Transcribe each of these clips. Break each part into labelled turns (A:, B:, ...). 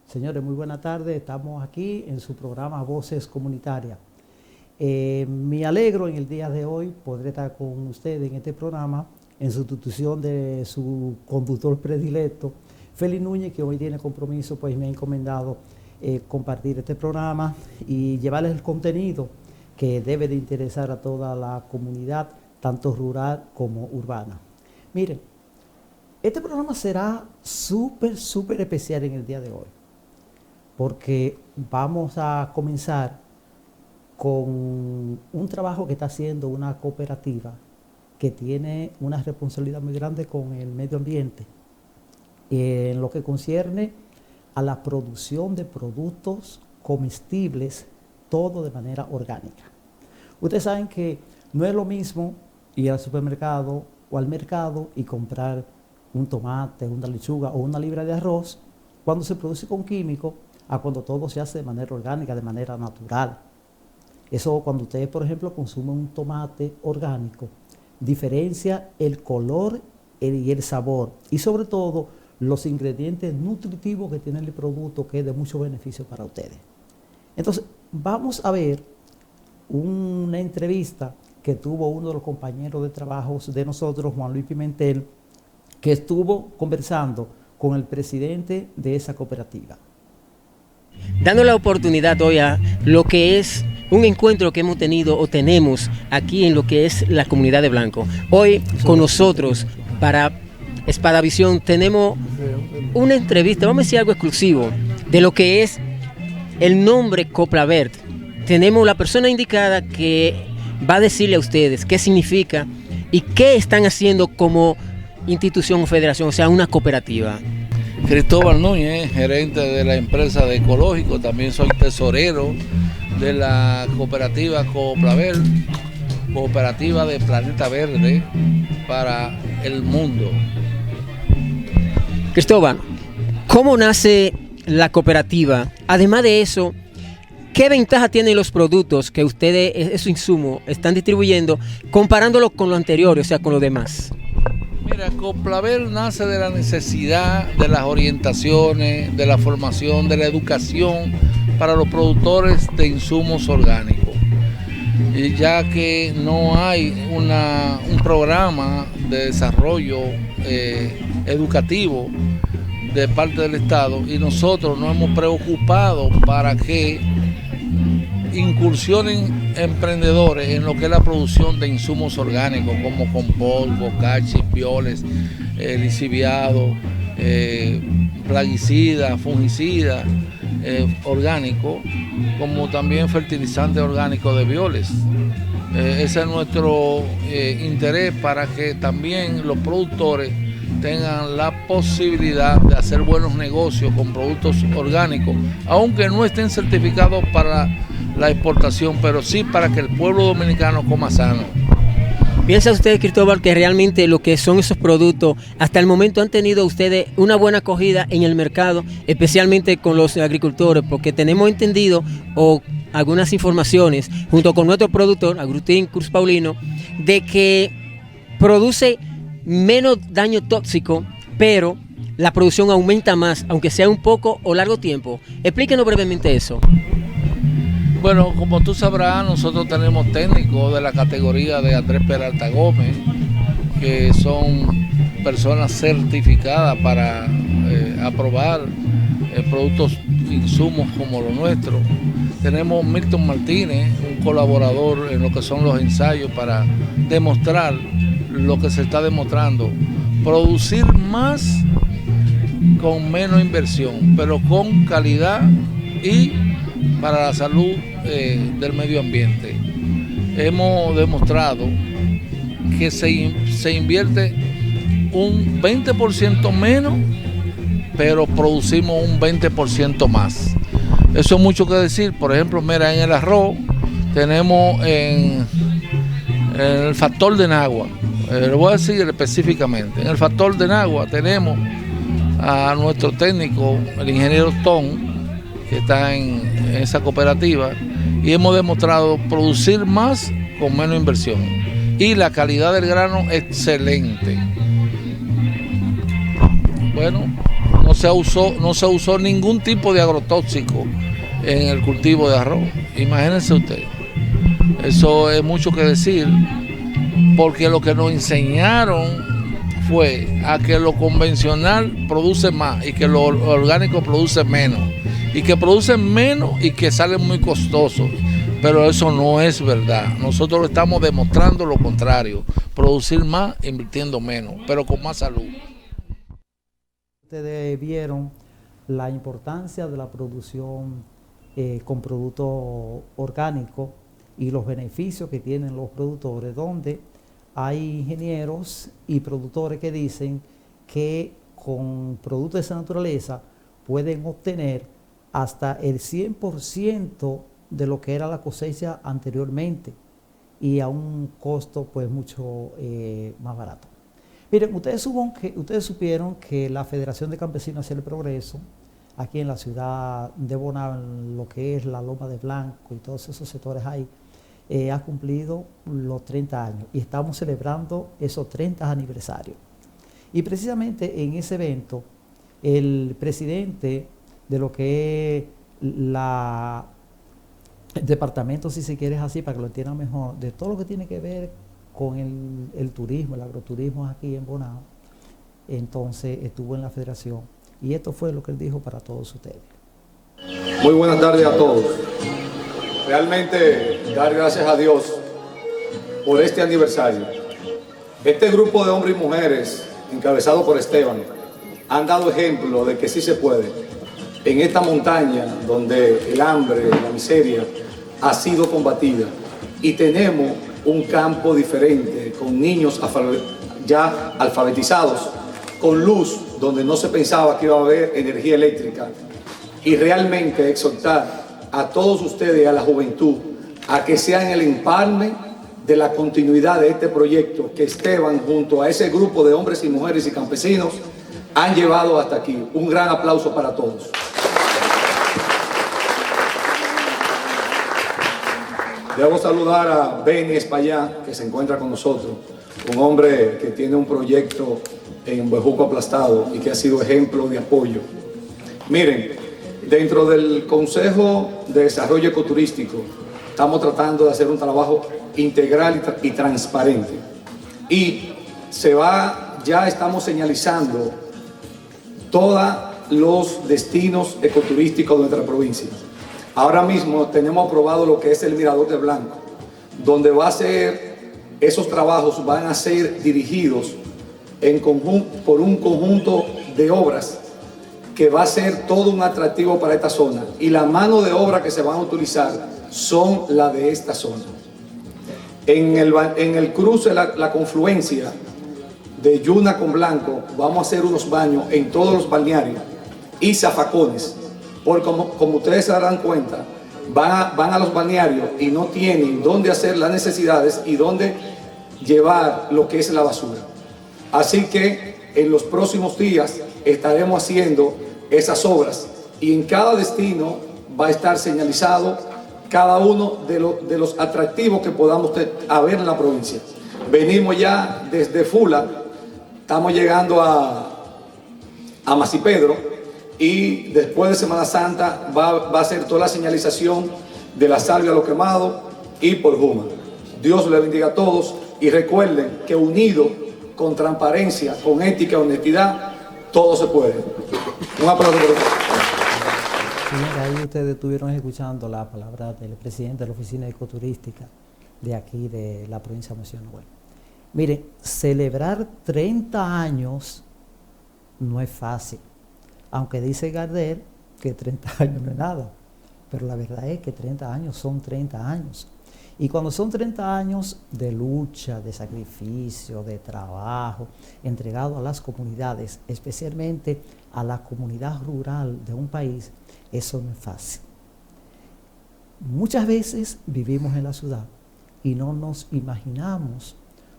A: Señores, muy buenas tardes. Estamos aquí en su programa Voces Comunitarias. Me alegro en el día de hoy poder estar con ustedes en este programa en sustitución de su conductor predilecto, Félix Núñez, que hoy tiene compromiso, pues me ha encomendado compartir este programa y llevarles el contenido que debe de interesar a toda la comunidad, tanto rural como urbana. Miren, este programa será súper especial en el día de hoy, porque vamos a comenzar con un trabajo que está haciendo una cooperativa que tiene una responsabilidad muy grande con el medio ambiente en lo que concierne a la producción de productos comestibles, todo de manera orgánica. Ustedes saben que no es lo mismo ir al supermercado o al mercado y comprar un tomate, una lechuga o una libra de arroz cuando se produce con químicos a cuando todo se hace de manera orgánica, de manera natural. Eso cuando ustedes, por ejemplo, consumen un tomate orgánico, diferencia el color y el sabor y sobre todo los ingredientes nutritivos que tiene el producto, que es de mucho beneficio para ustedes. Entonces, vamos a ver una entrevista que tuvo uno de los compañeros de trabajo de nosotros, Juan Luis Pimentel, que estuvo conversando con el presidente de esa cooperativa.
B: Dando la oportunidad hoy a lo que es un encuentro que hemos tenido o tenemos aquí en lo que es la comunidad de Blanco. Hoy con nosotros para Espadavisión tenemos una entrevista, vamos a decir algo exclusivo, de lo que es el nombre Coplavert. Tenemos la persona indicada que va a decirle a ustedes qué significa y qué están haciendo como institución o federación, o sea, una cooperativa.
C: Cristóbal Núñez, gerente de la empresa de Ecológico, también soy tesorero de la cooperativa Coplavert, cooperativa de Planeta Verde para el mundo.
B: Cristóbal, ¿cómo nace la cooperativa? Además de eso, ¿qué ventaja tienen los productos que ustedes, esos insumos, están distribuyendo comparándolo con lo anterior, o sea, con lo demás?
C: Mira, Coplavert nace de la necesidad de las orientaciones, de la formación, de la educación para los productores de insumos orgánicos. Y ya que no hay un programa de desarrollo educativo de parte del Estado, y nosotros nos hemos preocupado para que incursionen emprendedores en lo que es la producción de insumos orgánicos como compost, bocachi, violes, lisiviado, plaguicida, fungicida orgánico, como también fertilizante orgánico de violes. Ese es nuestro interés, para que también los productores tengan la posibilidad de hacer buenos negocios con productos orgánicos, aunque no estén certificados para la exportación, pero sí para que el pueblo dominicano coma sano.
B: ¿Piensa usted, Cristóbal, que realmente lo que son esos productos hasta el momento han tenido ustedes una buena acogida en el mercado, especialmente con los agricultores? Porque tenemos entendido, o algunas informaciones, junto con nuestro productor, Agustín Cruz Paulino, de que produce menos daño tóxico, pero la producción aumenta más, aunque sea un poco o largo tiempo. Explíquenos brevemente eso.
C: Bueno, como tú sabrás, nosotros tenemos técnicos de la categoría de Andrés Peralta Gómez, que son personas certificadas para aprobar productos, insumos como los nuestros. Tenemos Milton Martínez, un colaborador en lo que son los ensayos, para demostrar lo que se está demostrando: producir más con menos inversión, pero con calidad y para la salud del medio ambiente. Hemos demostrado que se invierte un 20% menos, pero producimos un 20% más. Eso es mucho que decir. Por ejemplo, mira, en el arroz tenemos en el factor de Nagua, lo voy a decir específicamente, en el factor de Nagua tenemos a nuestro técnico, el ingeniero Tom, que está en esa cooperativa, y hemos demostrado producir más con menos inversión y la calidad del grano excelente. Bueno, no no se usó ningún tipo de agrotóxico en el cultivo de arroz. Imagínense usted. Eso es mucho que decir, porque lo que nos enseñaron fue a que lo convencional produce más y que lo orgánico produce menos, y que producen menos y que salen muy costosos, pero eso no es verdad. Nosotros estamos demostrando lo contrario, producir más invirtiendo menos, pero con más salud.
A: Ustedes vieron la importancia de la producción con productos orgánicos y los beneficios que tienen los productores, donde hay ingenieros y productores que dicen que con productos de esa naturaleza pueden obtener hasta el 100% de lo que era la cosecha anteriormente y a un costo pues mucho más barato. Miren, ustedes supieron que la Federación de Campesinos hacia el Progreso, aquí en la ciudad de Bonao, en lo que es la Loma de Blanco y todos esos sectores ahí, ha cumplido los 30 años y estamos celebrando esos 30 aniversarios. Y precisamente en ese evento, el presidente de lo que es el departamento, si se quiere es así, para que lo entiendan mejor, de todo lo que tiene que ver con el turismo, el agroturismo aquí en Bonao, entonces estuvo en la federación y esto fue lo que él dijo para todos ustedes.
D: Muy buenas tardes a todos. Realmente dar gracias a Dios por este aniversario. Este grupo de hombres y mujeres, encabezado por Esteban, han dado ejemplo de que sí se puede. En esta montaña donde el hambre, la miseria ha sido combatida y tenemos un campo diferente, con niños ya alfabetizados, con luz donde no se pensaba que iba a haber energía eléctrica, y realmente exhortar a todos ustedes y a la juventud a que sean el empalme de la continuidad de este proyecto que Esteban junto a ese grupo de hombres y mujeres y campesinos han llevado hasta aquí. Un gran aplauso para todos. Debo saludar a Benny Espaillá, que se encuentra con nosotros, un hombre que tiene un proyecto en Bejuco Aplastado y que ha sido ejemplo de apoyo. Miren, dentro del Consejo de Desarrollo Ecoturístico estamos tratando de hacer un trabajo integral y transparente. Y ya estamos señalizando todos los destinos ecoturísticos de nuestra provincia. Ahora mismo tenemos aprobado lo que es el Mirador de Blanco, donde esos trabajos van a ser dirigidos por un conjunto de obras que va a ser todo un atractivo para esta zona, y la mano de obra que se van a utilizar son la de esta zona. En el cruce, la confluencia de Yuna con Blanco, vamos a hacer unos baños en todos los balnearios y zafacones, porque como ustedes se darán cuenta, van a los balnearios y no tienen dónde hacer las necesidades y dónde llevar lo que es la basura. Así que en los próximos días estaremos haciendo esas obras y en cada destino va a estar señalizado cada uno de los atractivos que podamos haber en la provincia. Venimos ya desde Fula, estamos llegando a Masipedro, y después de Semana Santa va a ser toda la señalización de la salvia a lo quemado y por Juma. Dios les bendiga a todos y recuerden que unidos, con transparencia, con ética y honestidad, todo se puede. Un aplauso por ustedes.
A: Señora, ahí ustedes estuvieron escuchando la palabra del presidente de la Oficina Ecoturística de aquí, de la provincia de Mociono. Miren, celebrar 30 años no es fácil, aunque dice Gardel que 30 años no es nada, pero la verdad es que 30 años son 30 años. Y cuando son 30 años de lucha, de sacrificio, de trabajo, entregado a las comunidades, especialmente a la comunidad rural de un país, eso no es fácil. Muchas veces vivimos en la ciudad y no nos imaginamos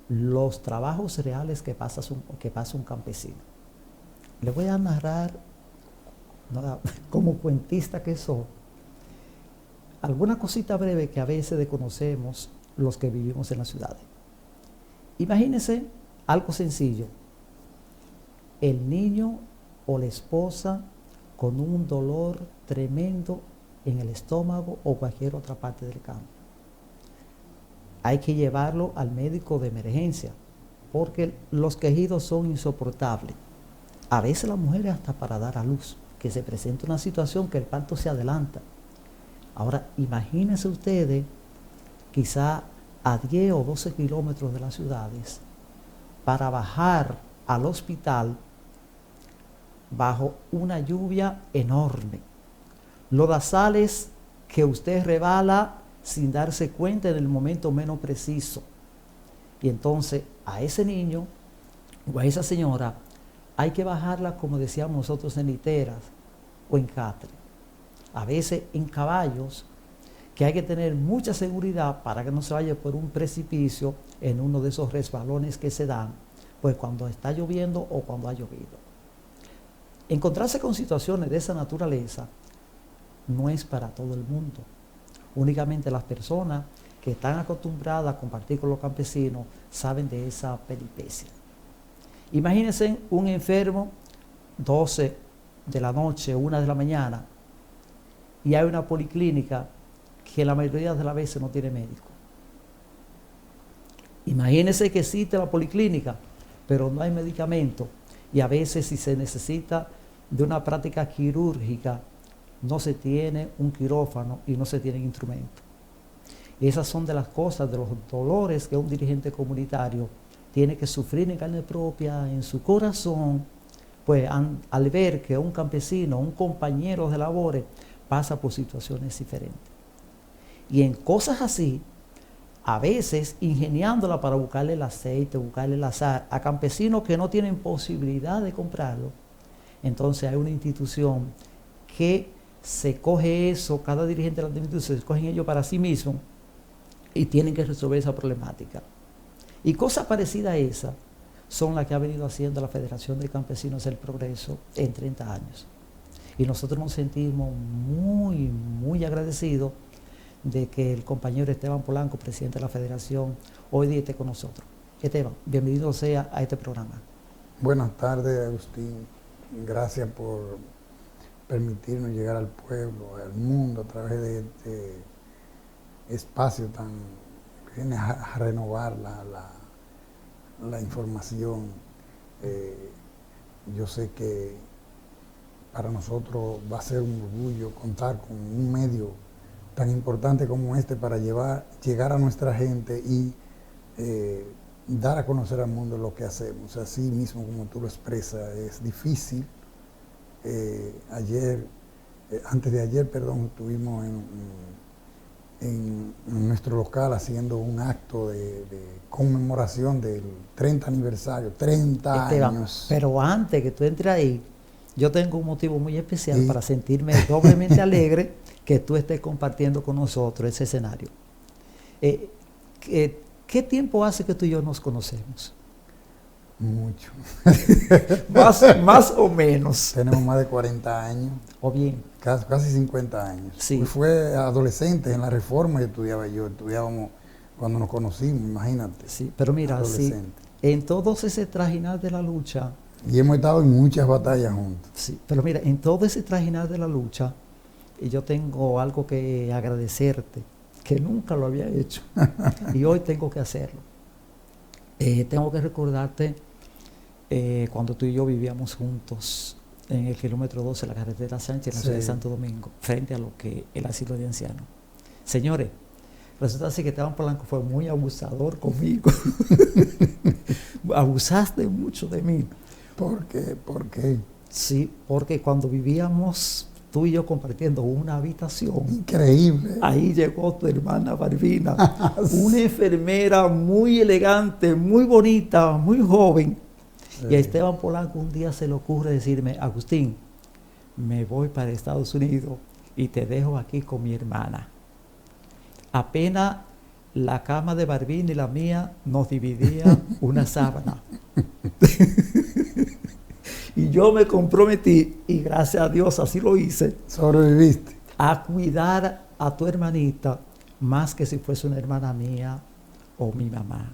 A: los trabajos reales que pasa un campesino. Les voy a narrar, como cuentista que soy, alguna cosita breve que a veces desconocemos los que vivimos en las ciudades. Imagínense algo sencillo. El niño o la esposa con un dolor tremendo en el estómago o cualquier otra parte del campo. Hay que llevarlo al médico de emergencia porque los quejidos son insoportables. A veces las mujeres hasta para dar a luz, que se presenta una situación que el parto se adelanta. Ahora, imagínense ustedes, quizá a 10 o 12 kilómetros de las ciudades, para bajar al hospital bajo una lluvia enorme. Lodazales que usted rebala sin darse cuenta en el momento menos preciso. Y entonces a ese niño o a esa señora hay que bajarla, como decíamos nosotros, en literas o en catre. A veces en caballos, que hay que tener mucha seguridad para que no se vaya por un precipicio en uno de esos resbalones que se dan, pues cuando está lloviendo o cuando ha llovido. Encontrarse con situaciones de esa naturaleza no es para todo el mundo. Únicamente las personas que están acostumbradas a compartir con los campesinos saben de esa peripecia. Imagínense un enfermo, 12 de la noche, 1 de la mañana, y hay una policlínica que la mayoría de las veces no tiene médico. Imagínense que existe la policlínica, pero no hay medicamento, y a veces si se necesita de una práctica quirúrgica, no se tiene un quirófano y no se tienen instrumentos. Y esas son de las cosas, de los dolores que un dirigente comunitario tiene que sufrir en carne propia, en su corazón, pues al ver que un campesino, un compañero de labores, pasa por situaciones diferentes. Y en cosas así, a veces ingeniándola para buscarle el aceite, buscarle el azar a campesinos que no tienen posibilidad de comprarlo, entonces hay una institución que se coge eso, cada dirigente de la institución se cogen ellos para sí mismos y tienen que resolver esa problemática. Y cosas parecidas a esa son las que ha venido haciendo la Federación de Campesinos del Progreso en 30 años. Y nosotros nos sentimos muy, muy agradecidos de que el compañero Esteban Polanco, presidente de la Federación, hoy día esté con nosotros. Esteban, bienvenido sea a este programa.
E: Buenas tardes, Agustín. Gracias por permitirnos llegar al pueblo, al mundo, a través de este espacio tan que viene a renovar la información. Yo sé que para nosotros va a ser un orgullo contar con un medio tan importante como este para llegar a nuestra gente y dar a conocer al mundo lo que hacemos. Así mismo como tú lo expresas, es difícil. Antes de ayer, estuvimos en nuestro local haciendo un acto de conmemoración del 30 aniversario, 30
A: Esteban,
E: años.
A: pero antes que tú entres ahí, yo tengo un motivo muy especial para sentirme doblemente alegre que tú estés compartiendo con nosotros ese escenario. ¿Qué tiempo hace que tú y yo nos conocemos?
E: Mucho.
A: más o menos.
E: Tenemos más de 40 años.
A: O bien.
E: Casi 50 años.
A: Sí.
E: Fue adolescente en la Reforma, estudiábamos cuando nos conocimos, imagínate.
A: Sí, pero mira, sí, en todo ese trajinar de la lucha.
E: Y hemos estado en muchas batallas juntos.
A: Sí, pero mira, en todo ese trajinar de la lucha, yo tengo algo que agradecerte, que nunca lo había hecho, y hoy tengo que hacerlo. Tengo que recordarte cuando tú y yo vivíamos juntos en el kilómetro 12 de la carretera Sánchez, en la ciudad de Santo Domingo, frente a lo que el asilo de ancianos. Señores, resulta así que Esteban Polanco fue muy abusador conmigo. Abusaste mucho de mí.
E: ¿Por qué? ¿Por qué?
A: Sí, porque cuando vivíamos tú y yo compartiendo una habitación.
E: Increíble.
A: Ahí llegó tu hermana Barbina, una enfermera muy elegante, muy bonita, muy joven. Sí. Y a Esteban Polanco un día se le ocurre decirme: Agustín, me voy para Estados Unidos y te dejo aquí con mi hermana. Apenas la cama de Barbina y la mía nos dividía una sábana. Y yo me comprometí, y gracias a Dios así lo hice.
E: Sobreviviste.
A: A cuidar a tu hermanita más que si fuese una hermana mía o mi mamá.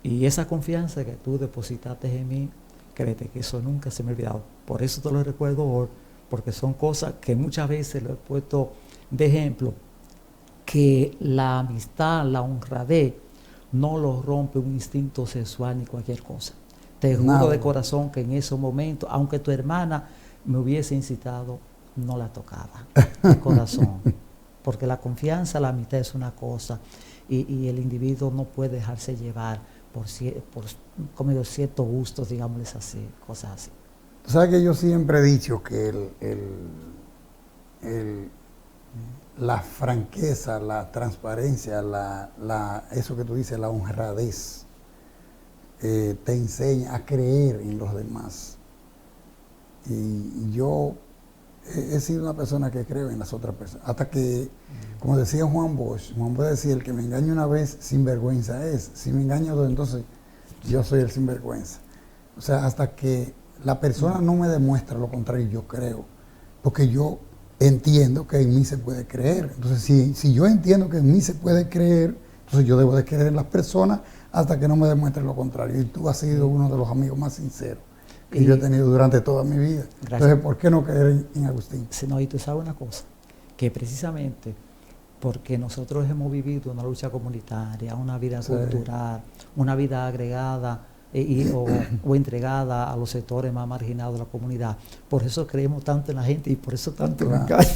A: Y esa confianza que tú depositaste en mí, créete que eso nunca se me ha olvidado. Por eso te lo recuerdo hoy, porque son cosas que muchas veces lo he puesto de ejemplo, que la amistad, la honradez, no lo rompe un instinto sexual ni cualquier cosa. Te juro de corazón que en esos momentos, aunque tu hermana me hubiese incitado, no la tocaba de corazón. Porque la confianza, la amistad es una cosa y el individuo no puede dejarse llevar por como digo, ciertos gustos, digámosles así, cosas así.
E: Tú sabes que yo siempre he dicho que la franqueza, la transparencia, eso que tú dices, la honradez, te enseña a creer en los demás. Y yo he sido una persona que creo en las otras personas. Hasta que, como decía Juan Bosch decía, el que me engaña una vez, sinvergüenza es. Si me engaña dos, entonces yo soy el sinvergüenza. O sea, hasta que la persona no me demuestra lo contrario, yo creo. Porque yo entiendo que en mí se puede creer. Entonces, si yo entiendo que en mí se puede creer, entonces yo debo de creer en las personas hasta que no me demuestre lo contrario. Y tú has sido uno de los amigos más sinceros que yo he tenido durante toda mi vida. Gracias. Entonces, ¿por qué no creer en Agustín?
A: Sí, no, y tú sabes una cosa, que precisamente porque nosotros hemos vivido una lucha comunitaria, una vida cultural, una vida agregada o entregada a los sectores más marginados de la comunidad. Por eso creemos tanto en la gente y por eso tanto nos engañan.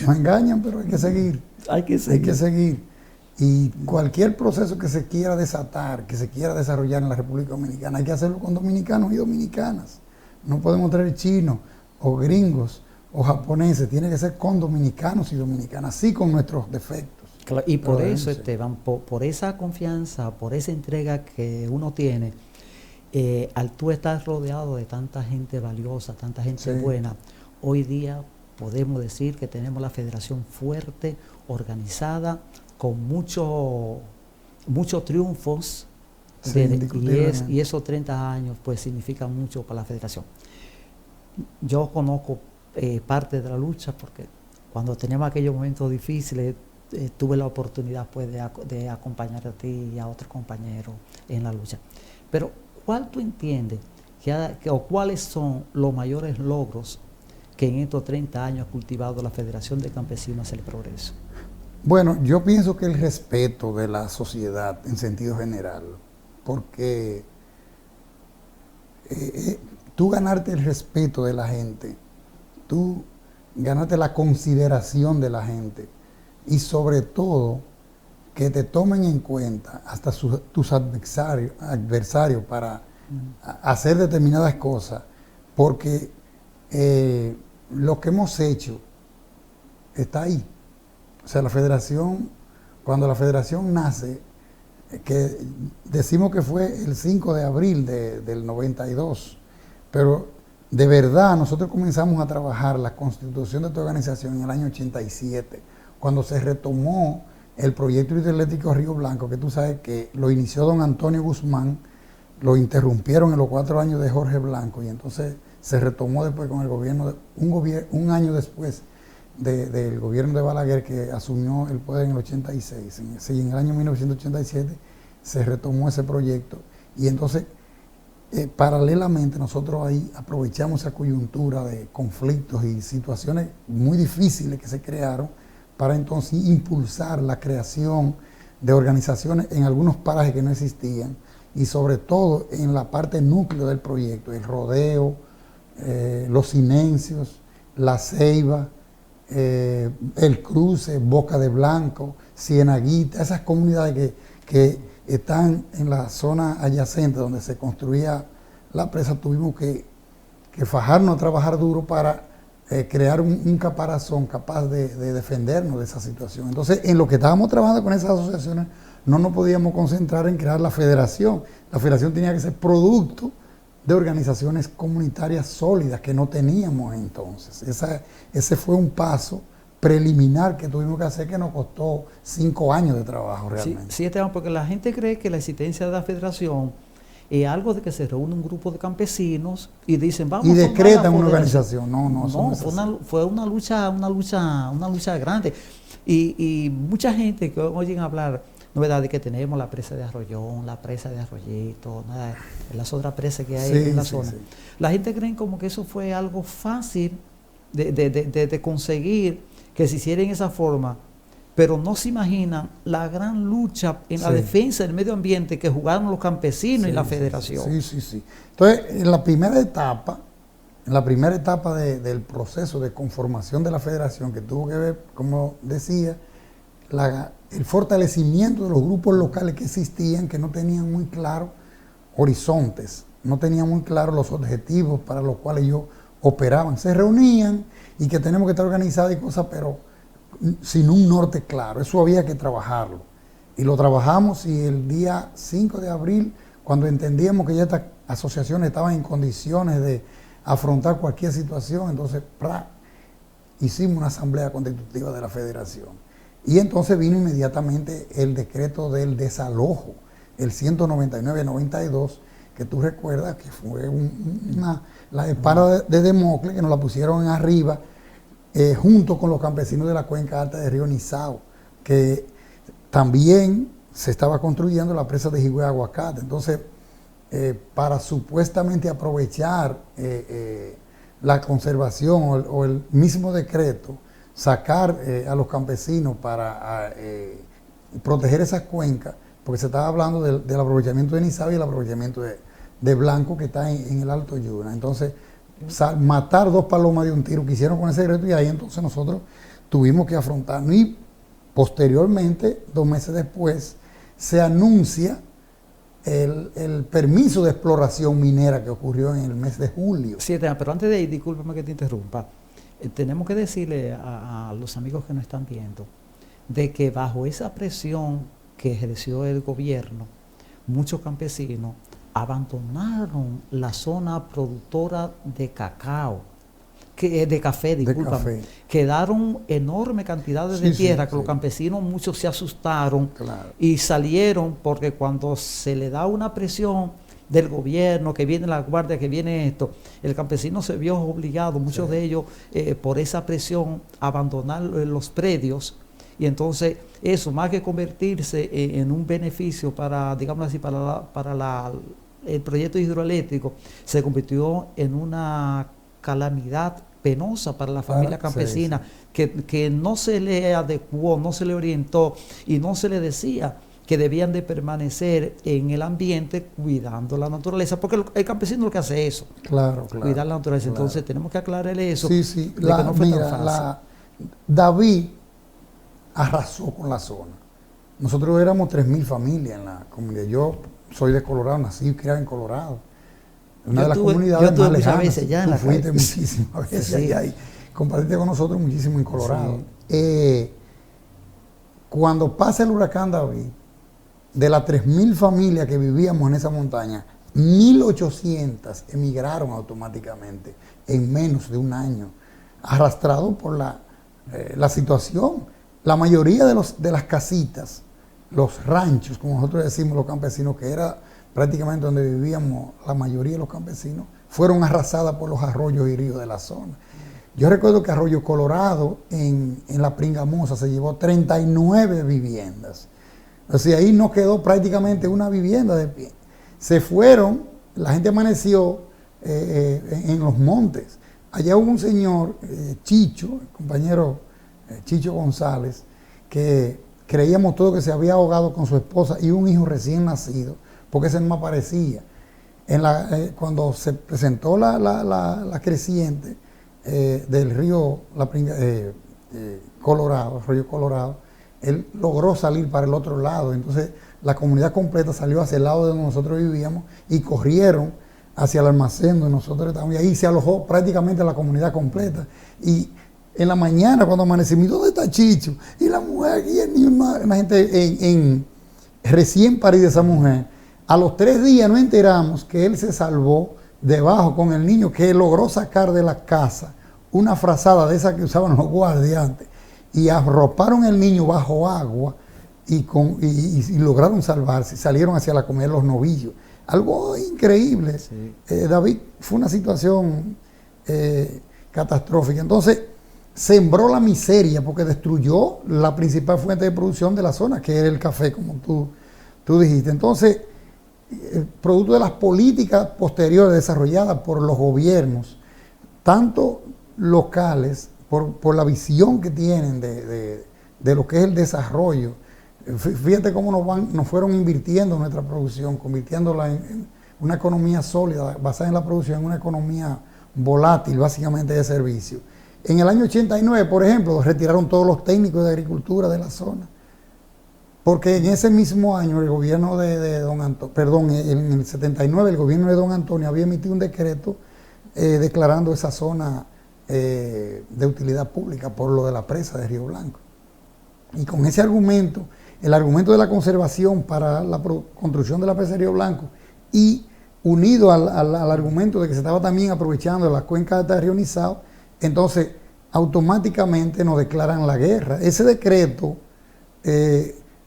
E: Nos engañan, pero hay que seguir. Hay que seguir. Y cualquier proceso que se quiera desatar, que se quiera desarrollar en la República Dominicana, hay que hacerlo con dominicanos y dominicanas. No podemos traer chinos o gringos o japoneses, tiene que ser con dominicanos y dominicanas, sí, con nuestros defectos.
A: Claro, y por eso, Esteban, por esa confianza, por esa entrega que uno tiene, al tú estar rodeado de tanta gente valiosa, tanta gente buena, hoy día podemos decir que tenemos la federación fuerte, organizada, con muchos triunfos, y esos 30 años pues significan mucho para la federación. Yo conozco parte de la lucha porque cuando teníamos aquellos momentos difíciles tuve la oportunidad pues de acompañar a ti y a otros compañeros en la lucha. Pero ¿cuál tú entiendes o cuáles son los mayores logros que en estos 30 años ha cultivado la Federación de Campesinos hacia el Progreso?
E: Bueno, yo pienso que el respeto de la sociedad en sentido general, porque tú ganarte el respeto de la gente, tú ganarte la consideración de la gente y sobre todo que te tomen en cuenta hasta tus adversarios para hacer determinadas cosas, porque lo que hemos hecho está ahí. O sea, la federación, cuando la federación nace, que decimos que fue el 5 de abril del 92, pero de verdad nosotros comenzamos a trabajar la constitución de esta organización en el año 87, cuando se retomó el proyecto hidroeléctrico Río Blanco, que tú sabes que lo inició don Antonio Guzmán, lo interrumpieron en los 4 años de Jorge Blanco y entonces se retomó después con el gobierno, un año después del gobierno de Balaguer, que asumió el poder en el 86. En el año 1987 se retomó ese proyecto y entonces paralelamente nosotros ahí aprovechamos esa coyuntura de conflictos y situaciones muy difíciles que se crearon para entonces impulsar la creación de organizaciones en algunos parajes que no existían y sobre todo en la parte núcleo del proyecto, el rodeo, los silencios, la ceiba, el Cruce, Boca de Blanco, Cienaguita, esas comunidades que están en la zona adyacente donde se construía la presa. Tuvimos que fajarnos a trabajar duro para crear un caparazón capaz de defendernos de esa situación. Entonces, en lo que estábamos trabajando con esas asociaciones, no nos podíamos concentrar en crear la federación. La federación tenía que ser producto de organizaciones comunitarias sólidas que no teníamos entonces. Ese fue un paso preliminar que tuvimos que hacer, que nos costó 5 años de trabajo realmente.
A: Sí, Esteban, porque la gente cree que la existencia de la federación es algo de que se reúne un grupo de campesinos y dicen vamos
E: y decretan una organización. No,
A: fue una lucha grande y mucha gente que oyen hablar novedades que tenemos, la presa de Arroyón, la presa de Arroyito, las otras presas que hay
E: Sí,
A: en la
E: sí,
A: zona.
E: sí.
A: La gente cree como que eso fue algo fácil de conseguir que se hiciera en esa forma, pero no se imaginan la gran lucha en la
E: Sí.
A: defensa del medio ambiente que jugaron los campesinos y la
E: Sí,
A: federación.
E: Sí, sí, sí. Entonces, en la primera etapa del proceso de conformación de la federación, que tuvo que ver, como decía, el fortalecimiento de los grupos locales que existían, que no tenían muy claros horizontes, no tenían muy claros los objetivos para los cuales ellos operaban. Se reunían y que tenemos que estar organizados y cosas, pero sin un norte claro. Eso había que trabajarlo. Y lo trabajamos, y el día 5 de abril, cuando entendíamos que ya estas asociaciones estaban en condiciones de afrontar cualquier situación, entonces hicimos una asamblea constitutiva de la federación. Y entonces vino inmediatamente el decreto del desalojo, el 199-92, que tú recuerdas que fue la espada de Democles, que nos la pusieron arriba, junto con los campesinos de la cuenca alta de Río Nizao, que también se estaba construyendo la presa de Jigüey Aguacate. Entonces, para supuestamente aprovechar la conservación o el mismo decreto, sacar a los campesinos para proteger esas cuencas, porque se estaba hablando del aprovechamiento de Nizao y el aprovechamiento de Blanco, que está en el Alto Yuna. Entonces, matar dos palomas de un tiro que hicieron con ese decreto, y ahí entonces nosotros tuvimos que afrontarnos. Y posteriormente, 2 meses después, se anuncia el permiso de exploración minera que ocurrió en el mes de julio.
A: Sí, pero antes de ir, discúlpame que te interrumpa, tenemos que decirle a los amigos que nos están viendo de que bajo esa presión que ejerció el gobierno, muchos campesinos abandonaron la zona productora de cacao, de café, discúlpame. Quedaron enormes cantidades de tierra que los campesinos muchos se asustaron y salieron, porque cuando se le da una presión del gobierno, que viene la guardia, que viene esto, el campesino se vio obligado, muchos de ellos, por esa presión, a abandonar los predios. Y entonces eso, más que convertirse en un beneficio para, digamos así, para el proyecto hidroeléctrico, se convirtió en una calamidad penosa para la familia campesina, que no se le adecuó, no se le orientó y no se le decía que debían de permanecer en el ambiente cuidando la naturaleza, porque el campesino lo que hace es eso, cuidar la naturaleza. Entonces tenemos que aclararle eso.
E: Sí, sí.
A: Que no fue tan fácil.
E: David arrasó con la zona. Nosotros éramos 3.000 familias en la comunidad. Yo soy de Colorado, nací y criado en Colorado. Una de las comunidades más lejanas.
A: Veces ya en la
E: fuiste muchísimas veces allá y compartiste con nosotros muchísimo en Colorado. Sí. Cuando pasa el huracán David, de las 3.000 familias que vivíamos en esa montaña, 1.800 emigraron automáticamente en menos de un año, arrastrados por la situación. La mayoría de las casitas, los ranchos, como nosotros decimos los campesinos, que era prácticamente donde vivíamos la mayoría de los campesinos, fueron arrasadas por los arroyos y ríos de la zona. Yo recuerdo que Arroyo Colorado, en la Pringamosa, se llevó 39 viviendas. O sea, ahí no quedó prácticamente una vivienda de pie. Se fueron, la gente amaneció en los montes. Allá hubo un señor, Chicho, el compañero Chicho González, que creíamos todo que se había ahogado con su esposa y un hijo recién nacido, porque ese no aparecía. Cuando se presentó la creciente del río Colorado, Arroyo Colorado, él logró salir para el otro lado. Entonces la comunidad completa salió hacia el lado donde nosotros vivíamos y corrieron hacia el almacén donde nosotros estábamos, y ahí se alojó prácticamente la comunidad completa. Y en la mañana, cuando amanecimos, ¿dónde está Chicho? Y la mujer aquí, y una gente recién parida esa mujer. A los 3 días nos enteramos que él se salvó debajo con el niño, que logró sacar de la casa una frazada de esas que usaban los guardias antes, y arroparon el niño bajo agua y lograron salvarse. Salieron hacia la comunidad de los novillos. Algo increíble. Sí. David, fue una situación catastrófica. Entonces, sembró la miseria porque destruyó la principal fuente de producción de la zona, que era el café, como tú dijiste. Entonces, producto de las políticas posteriores desarrolladas por los gobiernos, tanto locales, por la visión que tienen de lo que es el desarrollo. Fíjate cómo nos fueron invirtiendo nuestra producción, convirtiéndola en una economía sólida, basada en la producción, en una economía volátil, básicamente de servicio. En el año 89, por ejemplo, retiraron todos los técnicos de agricultura de la zona, porque en ese mismo año el gobierno de don Antonio, perdón, en el 79 el gobierno de don Antonio había emitido un decreto declarando esa zona de utilidad pública por lo de la presa de Río Blanco. Y con ese argumento, el argumento de la conservación para la construcción de la presa de Río Blanco y unido al argumento de que se estaba también aprovechando la cuenca de Río Nizao, entonces automáticamente nos declaran la guerra. Ese decreto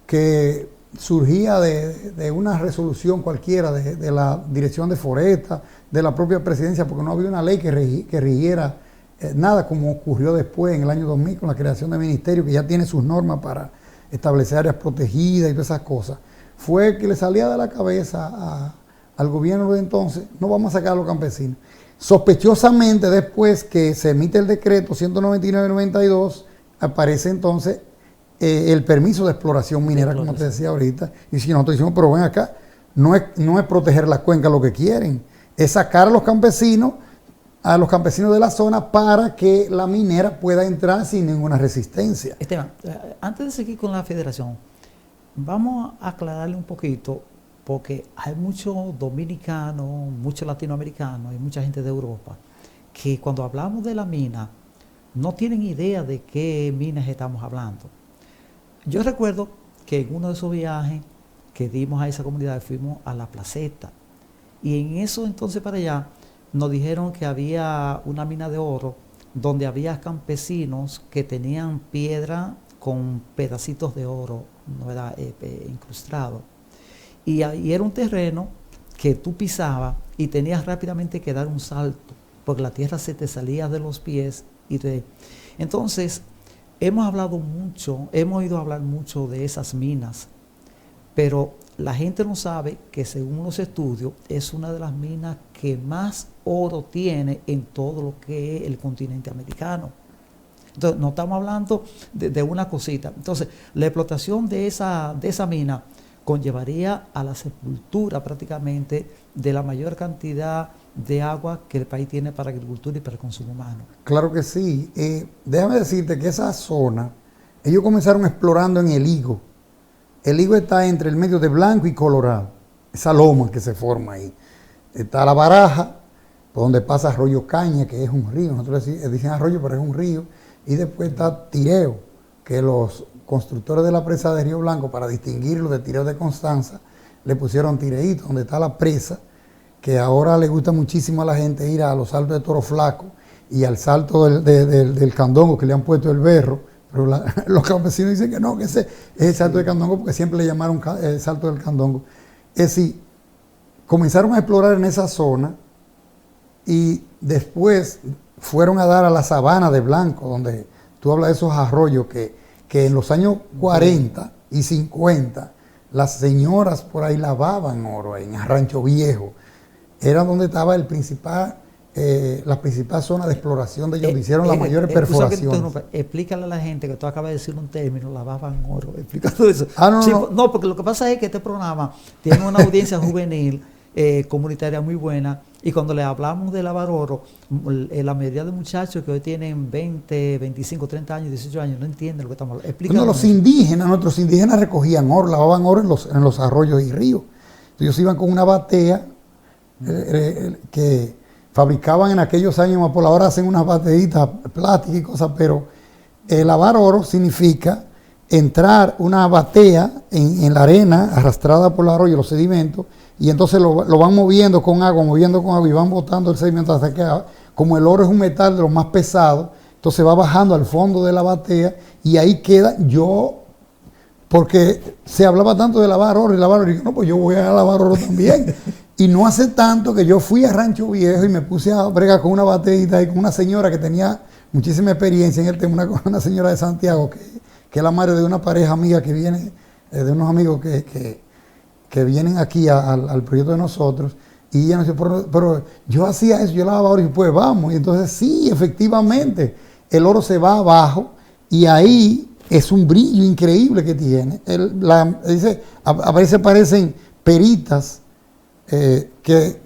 E: que surgía de una resolución cualquiera de la Dirección de Foresta, de la propia presidencia, porque no había una ley que rigiera nada, como ocurrió después en el año 2000 con la creación del ministerio, que ya tiene sus normas para establecer áreas protegidas y todas esas cosas, fue que le salía de la cabeza al gobierno de entonces: no vamos a sacar a los campesinos. Sospechosamente, después que se emite el decreto 199-92, aparece entonces el permiso de exploración minera, como te decía ahorita. Y si nosotros decimos, pero ven acá, no es proteger la cuenca lo que quieren, es sacar a los campesinos de la zona para que la minera pueda entrar sin ninguna resistencia.
A: Esteban, antes de seguir con la federación, vamos a aclararle un poquito, porque hay muchos dominicanos, muchos latinoamericanos y mucha gente de Europa que cuando hablamos de la mina no tienen idea de qué minas estamos hablando. Yo recuerdo que en uno de esos viajes que dimos a esa comunidad fuimos a La Placeta, y en eso entonces para allá nos dijeron que había una mina de oro donde había campesinos que tenían piedra con pedacitos de oro, no era incrustado. Y era un terreno que tú pisabas y tenías rápidamente que dar un salto, porque la tierra se te salía de los pies. Entonces, hemos oído hablar mucho de esas minas, pero la gente no sabe que, según los estudios, es una de las minas que más oro tiene en todo lo que es el continente americano. Entonces, no estamos hablando de una cosita. Entonces, la explotación de esa mina conllevaría a la sepultura prácticamente de la mayor cantidad de agua que el país tiene para agricultura y para el consumo humano.
E: Claro que sí. Déjame decirte que esa zona, ellos comenzaron explorando en el Higo. El Higo está entre el medio de Blanco y Colorado, esa loma que se forma ahí. Está la Baraja, por donde pasa Arroyo Caña, que es un río, nosotros dicen arroyo, pero es un río. Y después está Tireo, que los constructores de la presa de Río Blanco, para distinguirlo de Tireo de Constanza, le pusieron Tireíto, donde está la presa, que ahora le gusta muchísimo a la gente ir a los saltos de Toro Flaco y al salto del Candongo, que le han puesto el berro, pero los campesinos dicen que no, que ese es el salto del Candongo, porque siempre le llamaron el salto del Candongo. Es decir, comenzaron a explorar en esa zona y después fueron a dar a la sabana de Blanco, donde tú hablas de esos arroyos que en los años 40 y 50 las señoras por ahí lavaban oro ahí, en Rancho Viejo. Era donde estaba la principal zona de exploración de ellos, hicieron las mayores perforaciones.
A: Explícale a la gente que tú acabas de decir un término, lavaban oro, explícalo eso. No, porque lo que pasa es que este programa tiene una audiencia juvenil, comunitaria muy buena, y cuando le hablamos de lavar oro, la mayoría de muchachos que hoy tienen 20, 25, 30 años, 18 años, no entienden lo que estamos hablando.
E: Nuestros indígenas recogían oro, lavaban oro en los arroyos y ríos. Ellos iban con una batea que fabricaban en aquellos años, por ahora hacen unas bateítas plásticas y cosas, pero lavar oro significa entrar una batea en la arena arrastrada por el arroyo, los sedimentos, y entonces lo van moviendo con agua y van botando el sedimento hasta que, como el oro es un metal de los más pesados, entonces va bajando al fondo de la batea y ahí queda. Porque se hablaba tanto de lavar oro, y digo, no, pues yo voy a lavar oro también. Y no hace tanto que yo fui a Rancho Viejo y me puse a bregar con una bateita y con una señora que tenía muchísima experiencia en el tema, una señora de Santiago que es la madre de una pareja amiga que viene, de unos amigos que vienen aquí al proyecto de nosotros, y ella nos dice, pero yo hacía eso, yo lavaba oro, y pues vamos, y entonces sí, efectivamente, el oro se va abajo, y ahí es un brillo increíble que tiene. Dice, a veces parecen peritas, que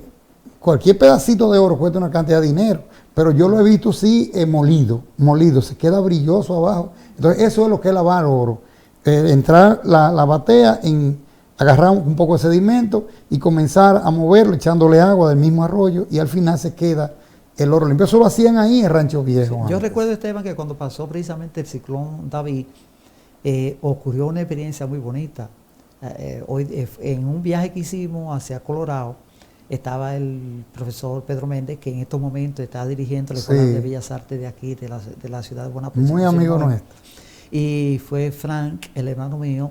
E: cualquier pedacito de oro cuesta una cantidad de dinero, pero yo lo he visto sí molido, se queda brilloso abajo. Entonces eso es lo que es lavar oro, entrar la batea, agarrar un poco de sedimento y comenzar a moverlo echándole agua del mismo arroyo, y al final se queda el oro limpio. Eso lo hacían ahí en Rancho Viejo.
A: Sí, yo recuerdo, Esteban, que cuando pasó precisamente el ciclón David, ocurrió una experiencia muy bonita. Hoy, en un viaje que hicimos hacia Colorado, estaba el profesor Pedro Méndez, que en estos momentos está dirigiendo la Escuela de Bellas Artes de aquí, de la ciudad de Bonaparte.
E: Muy amigo nuestro.
A: Y fue Frank, el hermano mío,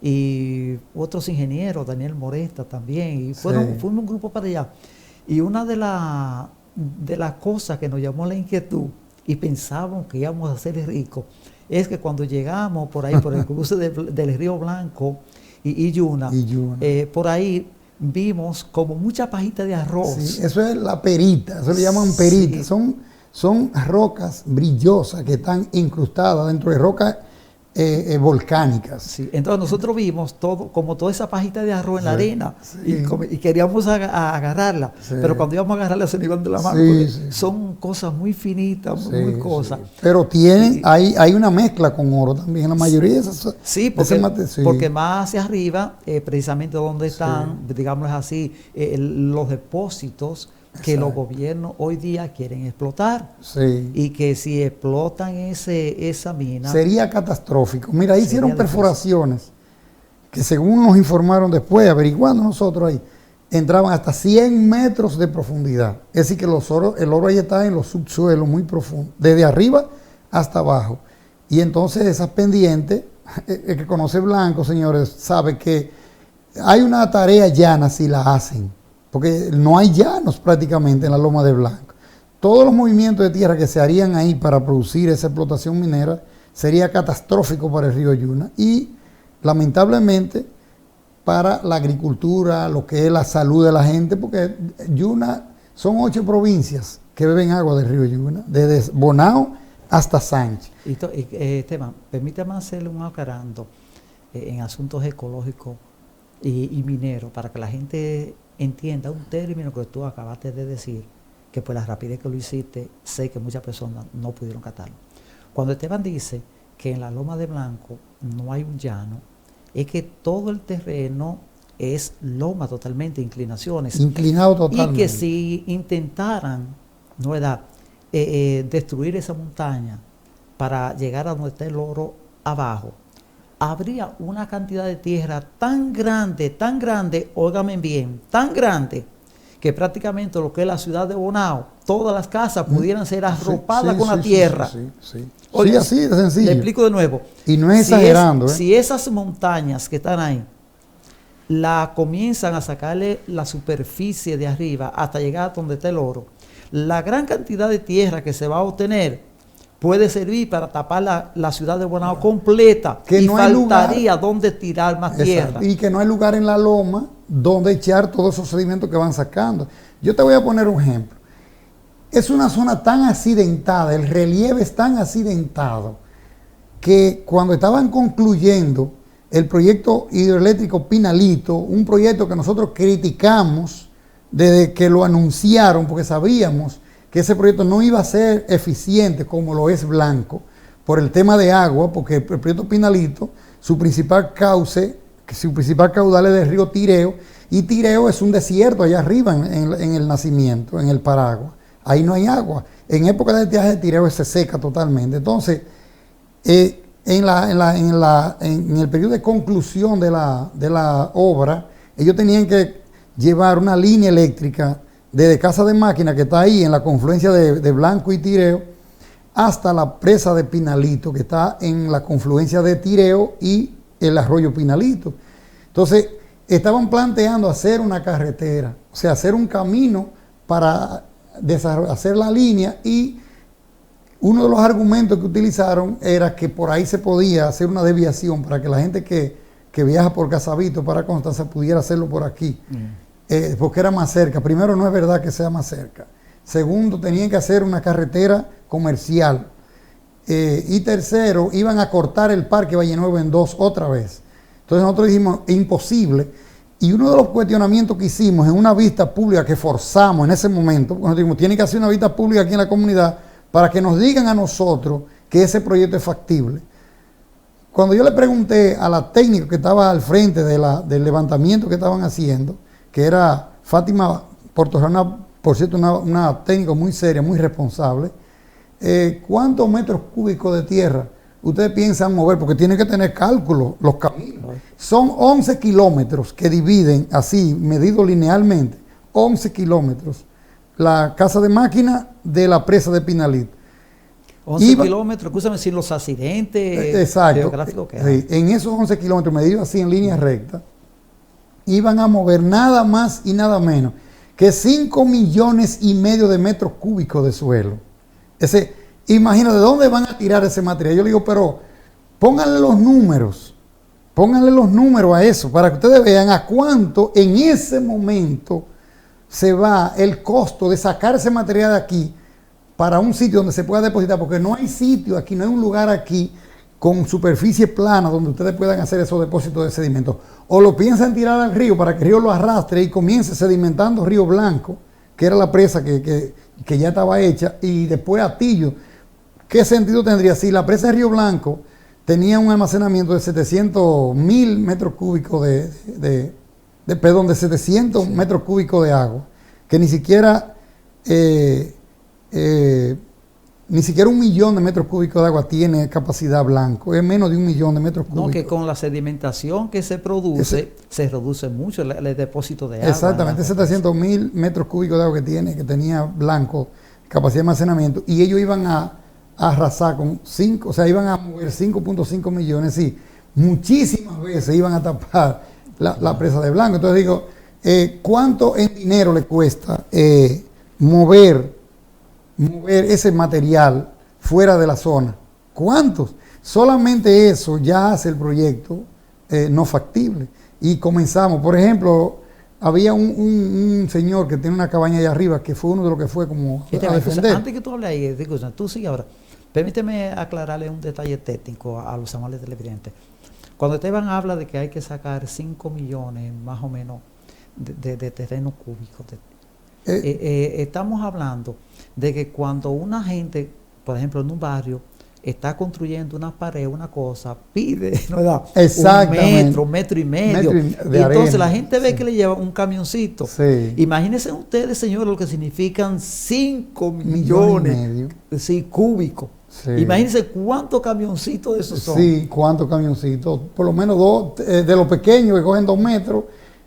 A: y otros ingenieros, Daniel Moresta también, y fuimos un grupo para allá. Y una de las cosas que nos llamó la inquietud, y pensábamos que íbamos a ser ricos, es que cuando llegamos por ahí, por el cruce del Río Blanco y Yuna, por ahí vimos como mucha pajita de arroz.
E: Sí, eso es la perita, eso le llaman perita. Sí. Son rocas brillosas que están incrustadas dentro de rocas volcánicas.
A: Sí. Entonces nosotros vimos como toda esa pajita de arroz en la arena, y queríamos agarrarla, pero cuando íbamos a agarrarla se nos iban de la mano, son cosas muy finitas, muy cosas.
E: Pero hay una mezcla con oro también, la mayoría de esas.
A: Sí, porque más hacia arriba, precisamente donde están, digámoslo así, los depósitos que los gobiernos hoy día quieren explotar, y que si explotan esa mina
E: sería catastrófico. Mira, ahí hicieron perforaciones que, según nos informaron después, averiguando nosotros ahí, entraban hasta 100 metros de profundidad. Es decir, que el oro ahí está en los subsuelos muy profundos, desde arriba hasta abajo. Y entonces esas pendientes, el que conoce Blanco, señores, sabe que hay una tarea llana si la hacen, porque no hay llanos prácticamente en la Loma de Blanco. Todos los movimientos de tierra que se harían ahí para producir esa explotación minera sería catastrófico para el río Yuna, y lamentablemente para la agricultura, lo que es la salud de la gente, porque Yuna son 8 provincias que beben agua del río Yuna, desde Bonao hasta Sánchez.
A: Esteban, permítame hacerle un aclarando en asuntos ecológicos y mineros, para que la gente entienda un término que tú acabaste de decir, que por la rapidez que lo hiciste, sé que muchas personas no pudieron catarlo. Cuando Esteban dice que en la Loma de Blanco no hay un llano, es que todo el terreno es loma totalmente, inclinaciones.
E: Inclinado totalmente.
A: Y que si intentaran, destruir esa montaña para llegar a donde está el oro abajo, habría una cantidad de tierra tan grande, óigame bien, tan grande, que prácticamente lo que es la ciudad de Bonao, todas las casas pudieran ser arropadas con la tierra.
E: Oye, así de sencillo.
A: Le explico de nuevo.
E: Y no es exagerando.
A: Si esas montañas que están ahí, la comienzan a sacarle la superficie de arriba hasta llegar a donde está el oro, la gran cantidad de tierra que se va a obtener puede servir para tapar la ciudad de Bonao completa,
E: que
A: y
E: no
A: faltaría donde tirar más tierra.
E: Y que no hay lugar en la loma donde echar todos esos sedimentos que van sacando. Yo te voy a poner un ejemplo. Es una zona tan accidentada, el relieve es tan accidentado, que cuando estaban concluyendo el proyecto hidroeléctrico Pinalito, un proyecto que nosotros criticamos desde que lo anunciaron, porque sabíamos que ese proyecto no iba a ser eficiente como lo es Blanco, por el tema de agua, porque el proyecto Pinalito, su principal caudal es del río Tireo, y Tireo es un desierto allá arriba en el nacimiento, en el Paragua. Ahí no hay agua. En época de estiaje de Tireo se seca totalmente. Entonces, en el periodo de conclusión de la obra, ellos tenían que llevar una línea eléctrica desde Casa de Máquina, que está ahí en la confluencia de Blanco y Tireo, hasta la presa de Pinalito, que está en la confluencia de Tireo y el arroyo Pinalito. Entonces, estaban planteando hacer una carretera, o sea, hacer un camino para hacer la línea, y uno de los argumentos que utilizaron era que por ahí se podía hacer una desviación para que la gente que viaja por Casavito para Constanza pudiera hacerlo por aquí, porque era más cerca. Primero, no es verdad que sea más cerca. Segundo, tenían que hacer una carretera comercial. Y tercero, iban a cortar el Parque Valle Nuevo en dos otra vez. Entonces nosotros dijimos, imposible. Y uno de los cuestionamientos que hicimos en una vista pública que forzamos en ese momento, porque nosotros dijimos, tienen que hacer una vista pública aquí en la comunidad para que nos digan a nosotros que ese proyecto es factible. Cuando yo le pregunté a la técnica que estaba al frente del levantamiento que estaban haciendo, que era Fátima Portojana, por cierto, una técnica muy seria, muy responsable, ¿cuántos metros cúbicos de tierra ustedes piensan mover? Porque tienen que tener cálculo los caminos. Son 11 kilómetros que dividen así, medido linealmente, 11 kilómetros, la casa de máquina de la presa de Pinalito.
A: 11 kilómetros, escúchame, sin los accidentes geográficos que hay.
E: Sí, en esos 11 kilómetros medidos así en línea recta, iban a mover nada más y nada menos que 5 millones y medio de metros cúbicos de suelo. Imagínate, ¿de dónde van a tirar ese material? Yo le digo, pero pónganle los números a eso, para que ustedes vean a cuánto en ese momento se va el costo de sacar ese material de aquí para un sitio donde se pueda depositar, porque no hay sitio aquí, no hay un lugar aquí con superficie plana donde ustedes puedan hacer esos depósitos de sedimentos. O lo piensan tirar al río para que el río lo arrastre y comience sedimentando Río Blanco, que era la presa que ya estaba hecha, y después Atillo. ¿Qué sentido tendría si la presa de Río Blanco tenía un almacenamiento de 700.000 metros cúbicos de 700 metros cúbicos de agua, que ni siquiera 1 millón de metros cúbicos de agua tiene capacidad Blanco, es menos de 1 millón de metros cúbicos.
A: No, que con la sedimentación que se produce, se reduce mucho el depósito de agua.
E: Exactamente, 700.000 metros cúbicos de agua que tenía Blanco, capacidad de almacenamiento, y ellos iban a arrasar con 5, o sea, iban a mover 5.5 millones, sí, muchísimas veces iban a tapar la presa de Blanco. Entonces digo, ¿cuánto en dinero le cuesta mover ese material fuera de la zona? ¿Cuántos? Solamente eso ya hace el proyecto no factible. Y comenzamos, por ejemplo, había un señor que tiene una cabaña allá arriba, que fue uno de los que fue como a defender.
A: Antes que tú hables ahí, tú sigue ahora. Permíteme aclararle un detalle técnico a los amables televidentes. Cuando Esteban habla de que hay que sacar 5 millones más o menos de terreno cúbico, estamos hablando de que cuando una gente, por ejemplo en un barrio, está construyendo una pared, una cosa, pide un metro y medio. Y entonces la gente ve que le lleva un camioncito.
E: Sí.
A: Imagínense ustedes, señores, lo que significan 5 millones cúbicos. Sí. Imagínense cuántos camioncitos de esos son.
E: Sí, cuántos camioncitos. Por lo menos dos, de los pequeños que cogen 2 metros,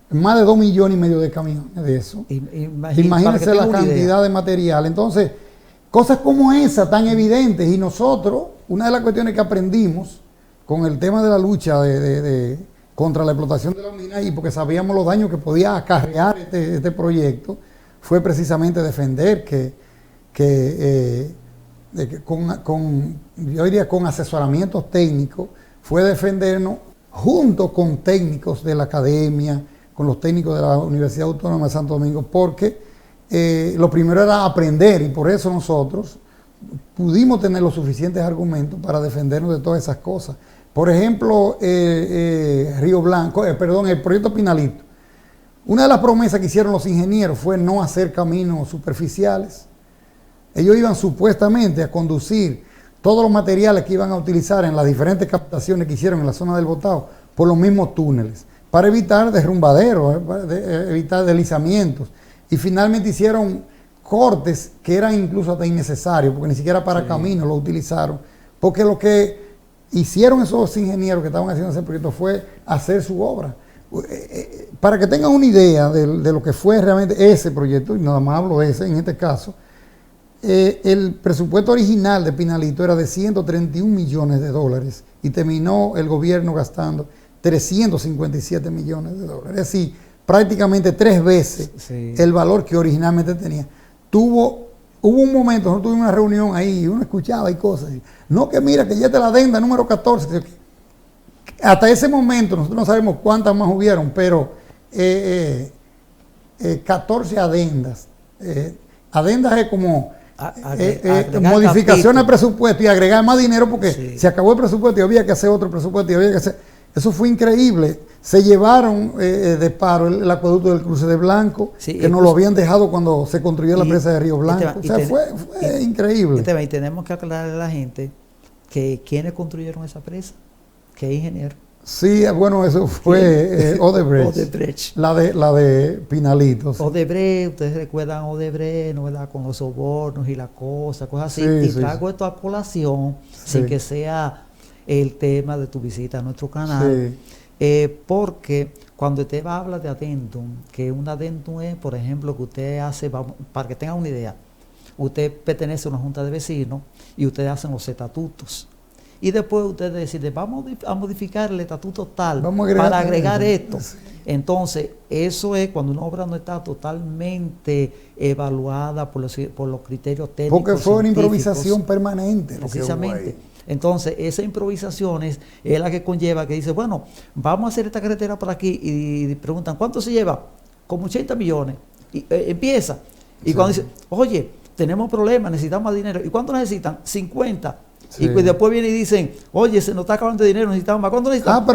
E: más de 2,5 millones de camiones de eso. Imagínense la cantidad de material. Entonces, cosas como esa tan evidentes, y nosotros, una de las cuestiones que aprendimos con el tema de la lucha contra la explotación de la mina, y porque sabíamos los daños que podía acarrear este proyecto, fue precisamente defender yo diría con asesoramientos técnicos, fue defendernos junto con técnicos de la academia, con los técnicos de la Universidad Autónoma de Santo Domingo, porque lo primero era aprender, y por eso nosotros pudimos tener los suficientes argumentos para defendernos de todas esas cosas. Por ejemplo, Río Blanco, el proyecto Pinalito. Una de las promesas que hicieron los ingenieros fue no hacer caminos superficiales. Ellos iban supuestamente a conducir todos los materiales que iban a utilizar en las diferentes captaciones que hicieron en la zona del Botao por los mismos túneles, para evitar derrumbaderos, para evitar deslizamientos. Y finalmente hicieron cortes que eran incluso hasta innecesarios, porque ni siquiera para caminos lo utilizaron, porque lo que hicieron esos ingenieros que estaban haciendo ese proyecto fue hacer su obra. Para que tengan una idea de lo que fue realmente ese proyecto, y nada más hablo de ese en este caso, el presupuesto original de Pinalito era de 131 millones de dólares y terminó el gobierno gastando 357 millones de dólares. Es decir, prácticamente 3 veces el valor que originalmente tenía. Tuvo hubo un momento, nosotros tuvimos una reunión ahí y uno escuchaba y cosas. No, que mira, que ya te la adenda número 14. Hasta ese momento, nosotros no sabemos cuántas más hubieron, pero 14 adendas. Adendas es como modificación al presupuesto y agregar más dinero porque se acabó el presupuesto y había que hacer otro presupuesto y había que hacer. Eso fue increíble. Se llevaron de paro el acueducto del Cruce de Blanco, que nos lo habían dejado cuando se construyó la presa de Río Blanco. Fue increíble.
A: Y tenemos que aclararle a la gente que quienes construyeron esa presa, que ingenieros.
E: Sí, bueno, eso fue Odebrecht. La de Pinalitos.
A: Odebrecht, ustedes recuerdan Odebrecht, ¿no, verdad? Con los sobornos y la cosas así. Y traigo esto a colación, sin que sea el tema de tu visita a nuestro canal. Porque cuando usted va a hablar de adendum, que un adendum es, por ejemplo, que usted hace, para que tengan una idea, usted pertenece a una junta de vecinos y ustedes hacen los estatutos. Y después ustedes deciden, vamos a modificar el estatuto tal para agregar esto. Entonces, eso es cuando una obra no está totalmente evaluada por los criterios técnicos.
E: Porque fue una improvisación permanente.
A: Precisamente. Entonces, esa improvisación es la que conlleva, que dice, bueno, vamos a hacer esta carretera por aquí, y preguntan, ¿cuánto se lleva? Como 80 millones. Y empieza. Y cuando dice, oye, tenemos problemas, necesitamos más dinero. ¿Y cuánto necesitan? 50. Y después vienen y dicen, oye, se nos está acabando el dinero, necesitamos más. ¿Cuánto necesitamos?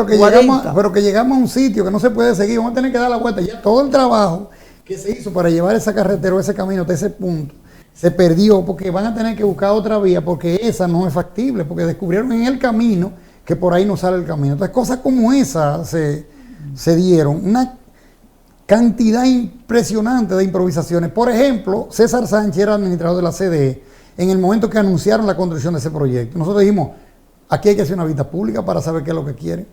E: Pero que llegamos a un sitio que no se puede seguir, vamos a tener que dar la vuelta. Ya todo el trabajo que se hizo para llevar esa carretera o ese camino hasta ese punto se perdió, porque van a tener que buscar otra vía, porque esa no es factible, porque descubrieron en el camino que por ahí no sale el camino. Entonces cosas como esa se dieron, una cantidad impresionante de improvisaciones. Por ejemplo, César Sánchez era administrador de la CDE en el momento que anunciaron la construcción de ese proyecto. Nosotros dijimos, aquí hay que hacer una vista pública para saber qué es lo que quieren.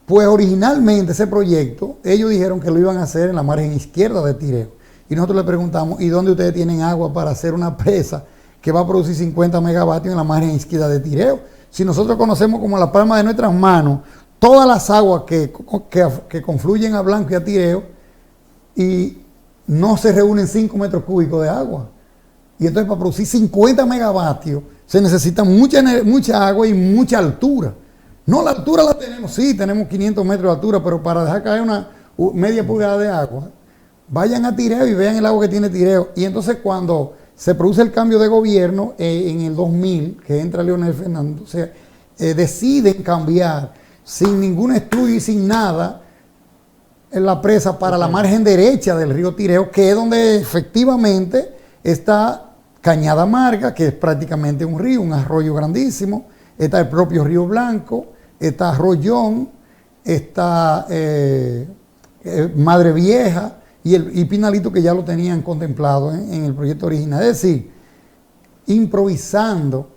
E: Pues originalmente ese proyecto, ellos dijeron que lo iban a hacer en la margen izquierda de Tireo. Y nosotros le preguntamos, ¿y dónde ustedes tienen agua para hacer una presa que va a producir 50 megavatios en la margen izquierda de Tireo? Si nosotros conocemos como la palma de nuestras manos todas las aguas que confluyen a Blanco y a Tireo, y no se reúnen 5 metros cúbicos de agua. Y entonces para producir 50 megavatios se necesita mucha agua y mucha altura. No, la altura la tenemos, sí, tenemos 500 metros de altura, pero para dejar caer una media pulgada de agua, vayan a Tireo y vean el agua que tiene Tireo. Y entonces cuando se produce el cambio de gobierno en el 2000, que entra Leonel Fernández, deciden cambiar sin ningún estudio y sin nada en la presa para la margen derecha del río Tireo, que es donde efectivamente está Cañada Amarga, que es prácticamente un río, un arroyo grandísimo. Está el propio Río Blanco, está Arroyón, está Madre Vieja y Pinalito, que ya lo tenían contemplado en el proyecto original. Es decir, improvisando,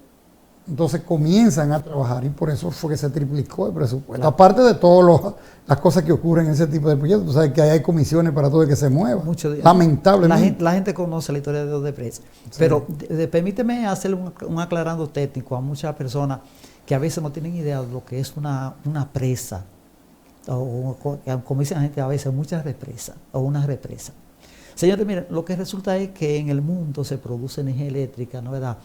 E: entonces comienzan a trabajar, y por eso fue que se triplicó el presupuesto. Claro. Aparte de todas las cosas que ocurren en ese tipo de proyectos, tú sabes que hay comisiones para todo el que se mueva. Lamentablemente.
A: La gente conoce la historia de Odebrecht, pero permíteme hacer un aclarando técnico a muchas personas que a veces no tienen idea de lo que es una presa, o como dicen la gente a veces, muchas represas, o una represa. Señores, miren, lo que resulta es que en el mundo se produce energía eléctrica, ¿no verdad?,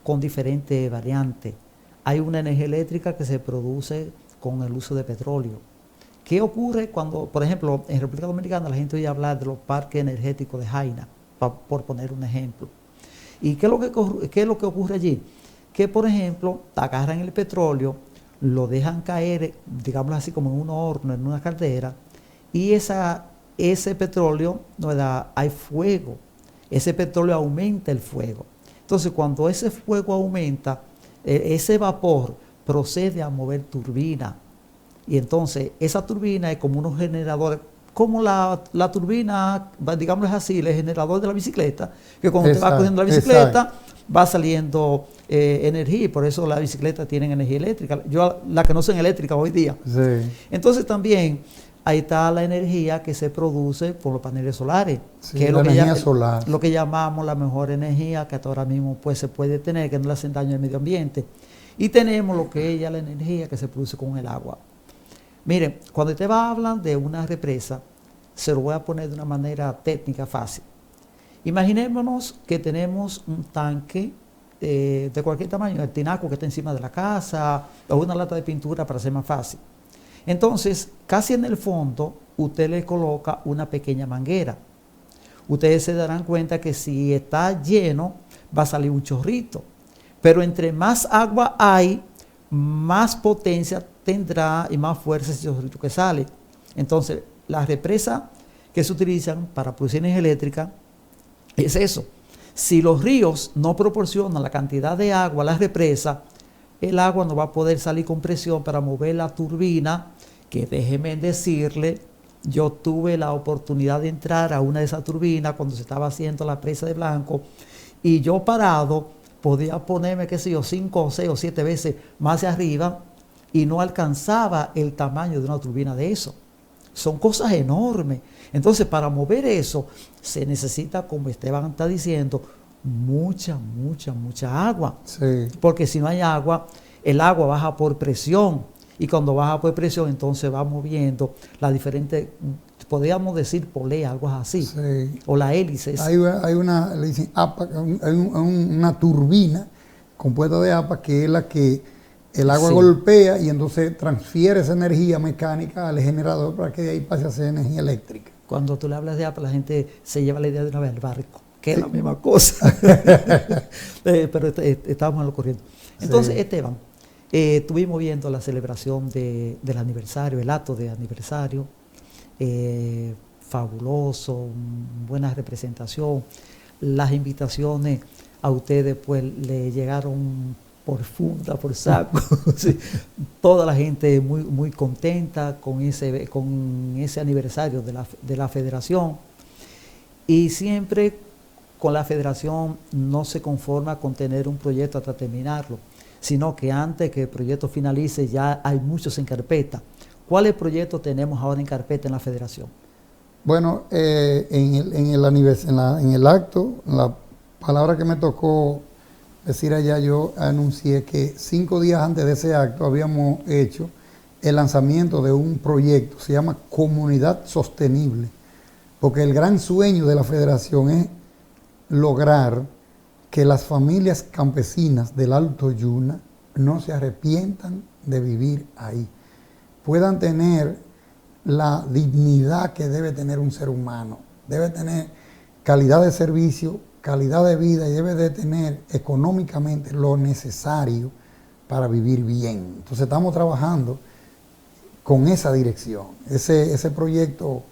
A: con diferentes variantes. Hay una energía eléctrica que se produce con el uso de petróleo. ¿Qué ocurre cuando, por ejemplo, en República Dominicana la gente oye hablar de los parques energéticos de Jaina, por poner un ejemplo? ¿Y qué es lo que ocurre allí? Que, por ejemplo, agarran el petróleo, lo dejan caer, digamos así, como en un horno, en una caldera, y ese petróleo, ¿no verdad?, hay fuego. Ese petróleo aumenta el fuego. Entonces, cuando ese fuego aumenta, ese vapor procede a mover turbina. Y entonces, esa turbina es como unos generadores, como la turbina, digamos así, el generador de la bicicleta, que cuando usted va cogiendo la bicicleta, va saliendo energía, y por eso las bicicletas tienen energía eléctrica. La que no son eléctricas hoy día. Sí. Entonces, también ahí está la energía que se produce por los paneles solares, sí, que es lo que llamamos la mejor energía que hasta ahora mismo pues, se puede tener, que no le hacen daño al medio ambiente. Y tenemos lo que es ya la energía que se produce con el agua. Miren, cuando usted va a hablar de una represa, se lo voy a poner de una manera técnica fácil. Imaginémonos que tenemos un tanque de cualquier tamaño, el tinaco que está encima de la casa, o una lata de pintura para ser más fácil. Entonces, casi en el fondo, usted le coloca una pequeña manguera. Ustedes se darán cuenta que si está lleno, va a salir un chorrito. Pero entre más agua hay, más potencia tendrá y más fuerza ese chorrito que sale. Entonces, las represas que se utilizan para producir energía eléctrica es eso. Si los ríos no proporcionan la cantidad de agua a las represas, el agua no va a poder salir con presión para mover la turbina, que déjeme decirle, yo tuve la oportunidad de entrar a una de esas turbinas cuando se estaba haciendo la presa de Blanco, y yo parado podía ponerme, qué sé yo, 5 o 6 o 7 veces más hacia arriba y no alcanzaba el tamaño de una turbina de eso. Son cosas enormes. Entonces, para mover eso, se necesita, como Esteban está diciendo, mucha agua.
E: Sí.
A: Porque si no hay agua, el agua baja por presión. Y cuando baja por presión, entonces va moviendo las diferentes, podríamos decir polea, algo así.
E: Sí.
A: O las hélices.
E: Hay una, le dicen APA, una turbina compuesta de APA que es la que el agua golpea y entonces transfiere esa energía mecánica al generador para que de ahí pase a ser energía eléctrica.
A: Cuando tú le hablas de APA, la gente se lleva la idea de una vez al barco, que es la misma cosa. Pero estábamos en lo corriente. Entonces, Esteban, estuvimos viendo la celebración del aniversario, el acto de aniversario, fabuloso, buena representación. Las invitaciones a ustedes pues le llegaron por funda, por saco. Sí. Toda la gente muy contenta con ese aniversario de la federación. Y siempre con la federación no se conforma con tener un proyecto hasta terminarlo, sino que antes que el proyecto finalice ya hay muchos en carpeta. ¿Cuáles proyectos tenemos ahora en carpeta en la federación?
E: Bueno, en el acto, la palabra que me tocó decir allá, yo anuncié que 5 días antes de ese acto habíamos hecho el lanzamiento de un proyecto, se llama Comunidad Sostenible, porque el gran sueño de la federación es lograr que las familias campesinas del Alto Yuna no se arrepientan de vivir ahí, puedan tener la dignidad que debe tener un ser humano, debe tener calidad de servicio, calidad de vida y debe de tener económicamente lo necesario para vivir bien. Entonces estamos trabajando con esa dirección. Ese proyecto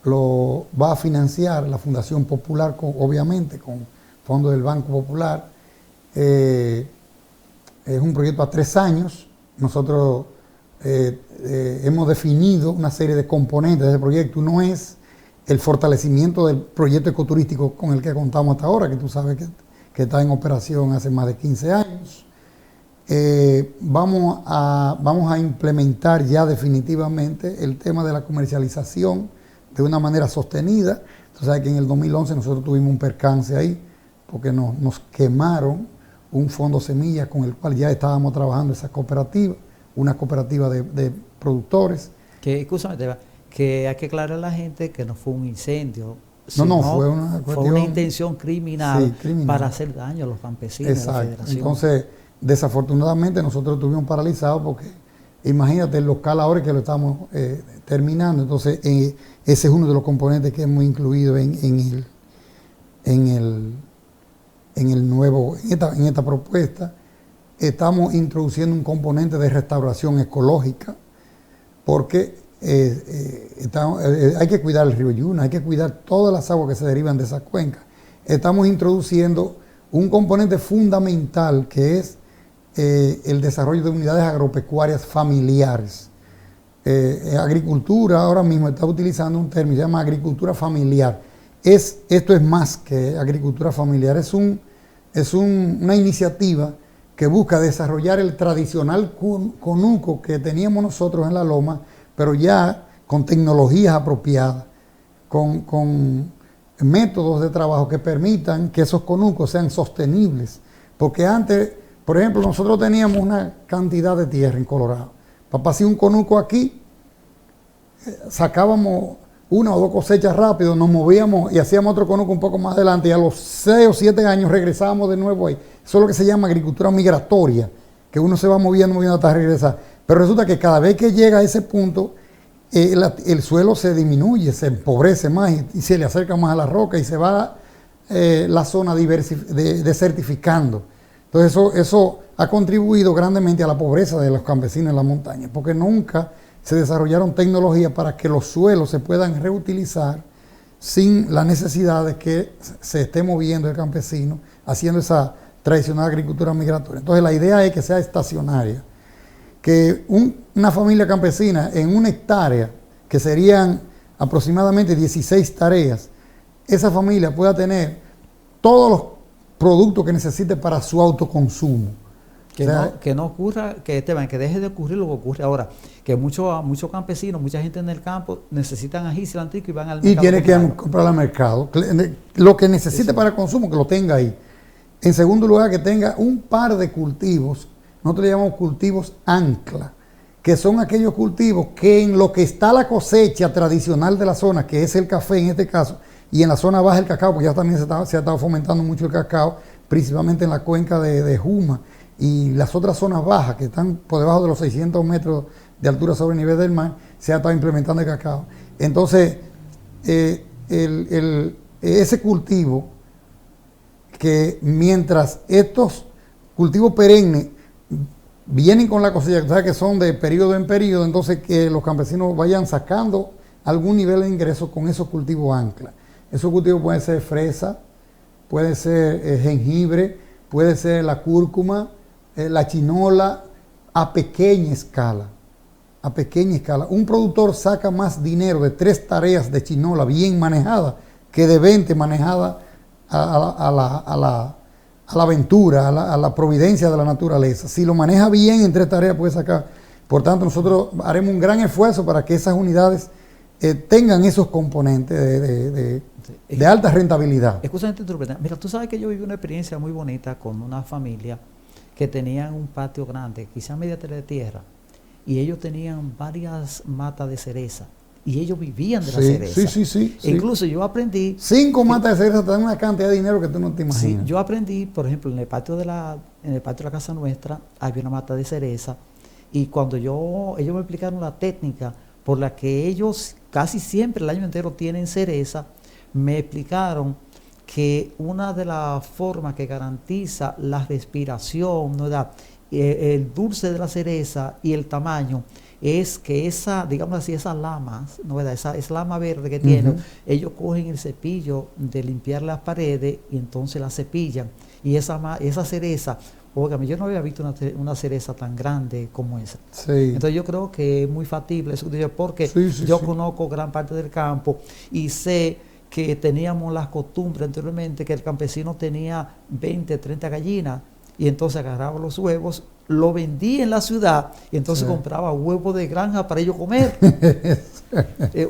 E: lo va a financiar la Fundación Popular, obviamente con fondos del Banco Popular. Es un proyecto a 3 años. Nosotros hemos definido una serie de componentes de ese proyecto. Uno es el fortalecimiento del proyecto ecoturístico con el que contamos hasta ahora, que tú sabes que está en operación hace más de 15 años. Vamos a implementar ya definitivamente el tema de la comercialización de una manera sostenida. Tú sabes que en el 2011 nosotros tuvimos un percance ahí, porque nos quemaron un fondo semilla con el cual ya estábamos trabajando esa cooperativa, una cooperativa de productores.
A: Que, escúchame, que hay que aclarar a la gente que no fue un incendio.
E: Fue una
A: intención criminal, para hacer daño a los campesinos.
E: Exacto.
A: De la federación.
E: Entonces, desafortunadamente nosotros estuvimos paralizados porque, imagínate, el local ahora que lo estamos terminando. Entonces, ese es uno de los componentes que hemos incluido en esta propuesta. Estamos introduciendo un componente de restauración ecológica porque hay que cuidar el río Yuna, hay que cuidar todas las aguas que se derivan de esa cuenca. Estamos introduciendo un componente fundamental que es el desarrollo de unidades agropecuarias familiares. Agricultura ahora mismo está utilizando un término, se llama agricultura familiar. Esto es más que agricultura familiar, es una iniciativa que busca desarrollar el tradicional conuco que teníamos nosotros en la loma, pero ya con tecnologías apropiadas, con métodos de trabajo que permitan que esos conucos sean sostenibles. Porque antes, por ejemplo, nosotros teníamos una cantidad de tierra en Colorado. Papá hacía un conuco aquí, sacábamos una o dos cosechas rápido, nos movíamos y hacíamos otro conuco un poco más adelante y a los 6 o 7 años regresábamos de nuevo ahí. Eso es lo que se llama agricultura migratoria, que uno se va moviendo hasta regresar. Pero resulta que cada vez que llega a ese punto, el suelo se disminuye, se empobrece más y se le acerca más a la roca y se va la zona desertificando. Entonces eso ha contribuido grandemente a la pobreza de los campesinos en la montaña, porque nunca se desarrollaron tecnologías para que los suelos se puedan reutilizar sin la necesidad de que se esté moviendo el campesino haciendo esa tradicional agricultura migratoria. Entonces la idea es que sea estacionaria, que una familia campesina en 1 hectárea, que serían aproximadamente 16 tareas, esa familia pueda tener todos los productos que necesite para su autoconsumo.
A: Que no ocurra, que deje de ocurrir lo que ocurre ahora, que muchos campesinos, mucha gente en el campo necesitan ají, cilantro y van al mercado.
E: Y tiene que comprar al mercado. Lo que necesite para consumo, que lo tenga ahí. En segundo lugar, que tenga un par de cultivos, nosotros le llamamos cultivos ancla, que son aquellos cultivos que en lo que está la cosecha tradicional de la zona, que es el café en este caso, y en la zona baja el cacao, porque ya también se ha estado fomentando mucho el cacao, principalmente en la cuenca de Juma, y las otras zonas bajas que están por debajo de los 600 metros de altura sobre el nivel del mar, se ha estado implementando el cacao. Entonces, ese cultivo, que mientras estos cultivos perennes vienen con la cosecha, ¿sabes? Que son de periodo en periodo, entonces que los campesinos vayan sacando algún nivel de ingreso con esos cultivos ancla. Esos cultivos pueden ser fresa, puede ser jengibre, puede ser la cúrcuma, la chinola, a pequeña escala. A pequeña escala. Un productor saca más dinero de 3 tareas de chinola bien manejada que de 20 manejada a la aventura, a la providencia de la naturaleza. Si lo maneja bien en 3 tareas puede sacar. Por tanto, nosotros haremos un gran esfuerzo para que esas unidades tengan esos componentes de alta rentabilidad.
A: Escúchame, mira, tú sabes que yo viví una experiencia muy bonita con una familia que tenían un patio grande, quizás media de tierra, y ellos tenían varias matas de cereza, y ellos vivían de la cereza.
E: Sí.
A: Incluso yo aprendí...
E: 5 matas de cereza te dan una cantidad de dinero que tú no te imaginas.
A: Sí, yo aprendí, por ejemplo, en el patio de la casa nuestra, había una mata de cereza, y cuando ellos me explicaron la técnica por la que ellos casi siempre el año entero tienen cereza, me explicaron que una de las formas que garantiza la respiración, ¿no? El dulce de la cereza y el tamaño, es que digamos así, esas lamas, ¿no? Esa lama verde que tienen, ellos cogen el cepillo de limpiar las paredes y entonces la cepillan. Y esa cereza, óigame, yo no había visto una cereza tan grande como esa.
E: Sí.
A: Entonces yo creo que es muy factible eso, porque yo conozco gran parte del campo y sé que teníamos las costumbres anteriormente que el campesino tenía 20, 30 gallinas y entonces agarraba los huevos, lo vendía en la ciudad y entonces compraba huevos de granja para ellos comer.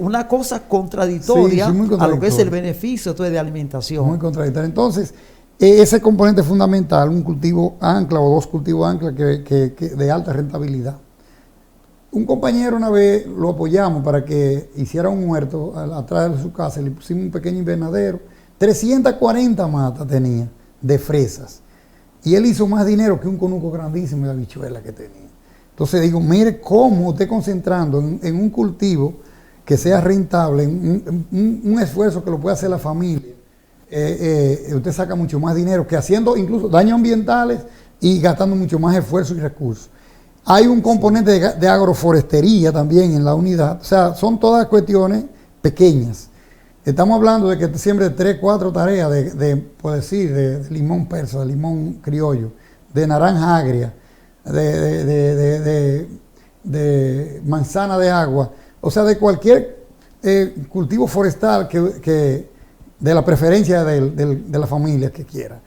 A: Una cosa contradictoria a lo que es el beneficio de alimentación.
E: Muy contradictoria. Entonces, ese componente fundamental, un cultivo ancla o 2 cultivos ancla que de alta rentabilidad. Un compañero una vez lo apoyamos para que hiciera un huerto atrás de su casa, le pusimos un pequeño invernadero, 340 matas tenía de fresas, y él hizo más dinero que un conuco grandísimo de habichuela que tenía. Entonces digo, mire cómo usted concentrando en un cultivo que sea rentable, un esfuerzo que lo pueda hacer la familia, usted saca mucho más dinero que haciendo incluso daños ambientales y gastando mucho más esfuerzo y recursos. Hay un componente de agroforestería también en la unidad, o sea, son todas cuestiones pequeñas. Estamos hablando de que siempre 3, 4 tareas de limón persa, de limón criollo, de naranja agria, de manzana de agua, o sea, de cualquier cultivo forestal que de la preferencia de la familia que quiera.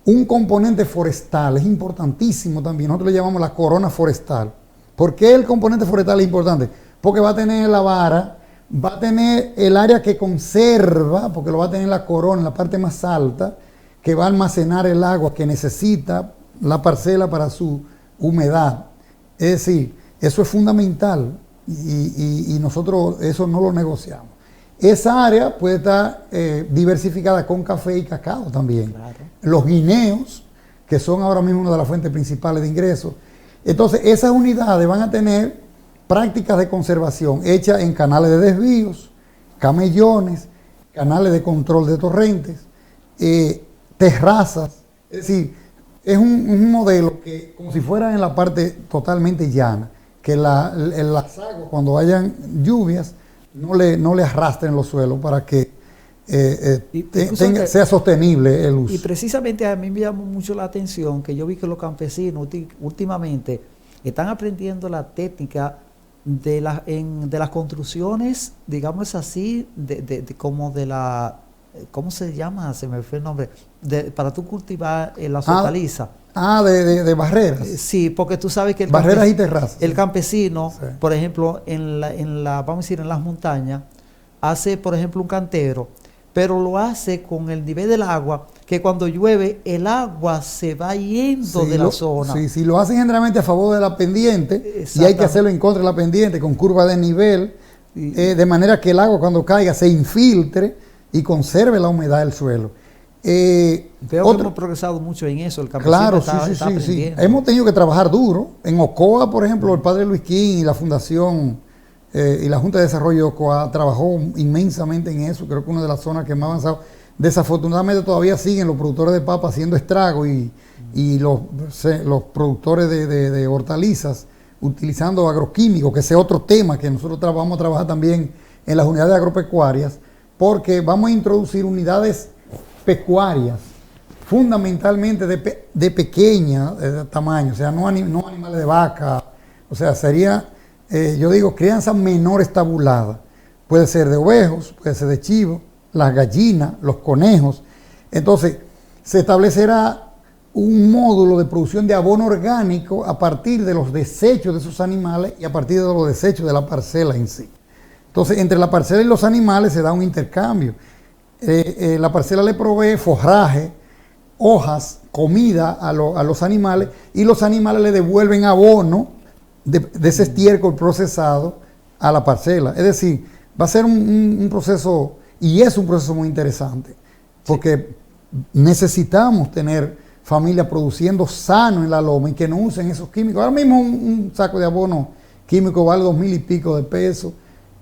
E: Un componente forestal es importantísimo también. Nosotros le llamamos la corona forestal. ¿Por qué el componente forestal es importante? Porque va a tener la vara, va a tener el área que conserva, porque lo va a tener la corona, la parte más alta, que va a almacenar el agua que necesita la parcela para su humedad. Es decir, eso es fundamental y nosotros eso no lo negociamos. esa área puede estar diversificada con café y cacao también.
A: Claro.
E: Los guineos, que son ahora mismo una de las fuentes principales de ingresos. Entonces, esas unidades van a tener prácticas de conservación hechas en canales de desvíos, camellones, canales de control de torrentes, terrazas. Es decir, es un modelo que, como si fuera en la parte totalmente llana, que las aguas, cuando hayan lluvias, no le arrastren los suelos para que sea sostenible el uso.
A: Y precisamente a mí me llamó mucho la atención que yo vi que los campesinos últimamente están aprendiendo la técnica de las construcciones, digamos así, como de la, ¿cómo se llama? Se me fue el nombre, para tú cultivar las hortalizas.
E: De barreras.
A: Sí, porque tú sabes que
E: barreras y terrazas.
A: El campesino,
E: sí,
A: por ejemplo, vamos a decir, en las montañas, hace, por ejemplo, un cantero, pero lo hace con el nivel del agua, que cuando llueve, el agua se va yendo de la zona.
E: Sí, sí, lo hacen generalmente a favor de la pendiente, y hay que hacerlo en contra de la pendiente, con curva de nivel, de manera que el agua cuando caiga se infiltre y conserve la humedad del suelo.
A: Veo que hemos progresado mucho en eso, el campesino
E: claro,
A: está aprendiendo.
E: Sí. Hemos tenido que trabajar duro. En Ocoa, por ejemplo, el padre Luis King y la Fundación y la Junta de Desarrollo de Ocoa trabajó inmensamente en eso. Creo que una de las zonas que más avanzado. Desafortunadamente todavía siguen los productores de papa haciendo estragos y los productores de hortalizas utilizando agroquímicos, que ese es otro tema que nosotros vamos a trabajar también en las unidades agropecuarias, porque vamos a introducir unidades pecuarias, fundamentalmente de pequeña tamaño, o sea, no animales de vaca, o sea, sería, yo digo, crianza menor estabulada. Puede ser de ovejos, puede ser de chivos, las gallinas, los conejos. Entonces, se establecerá un módulo de producción de abono orgánico a partir de los desechos de esos animales y a partir de los desechos de la parcela en sí. Entonces, entre la parcela y los animales se da un intercambio. La parcela le provee forraje, hojas, comida a los animales, y los animales le devuelven abono de ese estiércol procesado a la parcela. Es decir, va a ser un proceso, y es un proceso muy interesante, porque necesitamos tener familias produciendo sano en la loma y que no usen esos químicos. Ahora mismo un saco de abono químico vale 2,000 y pico de pesos.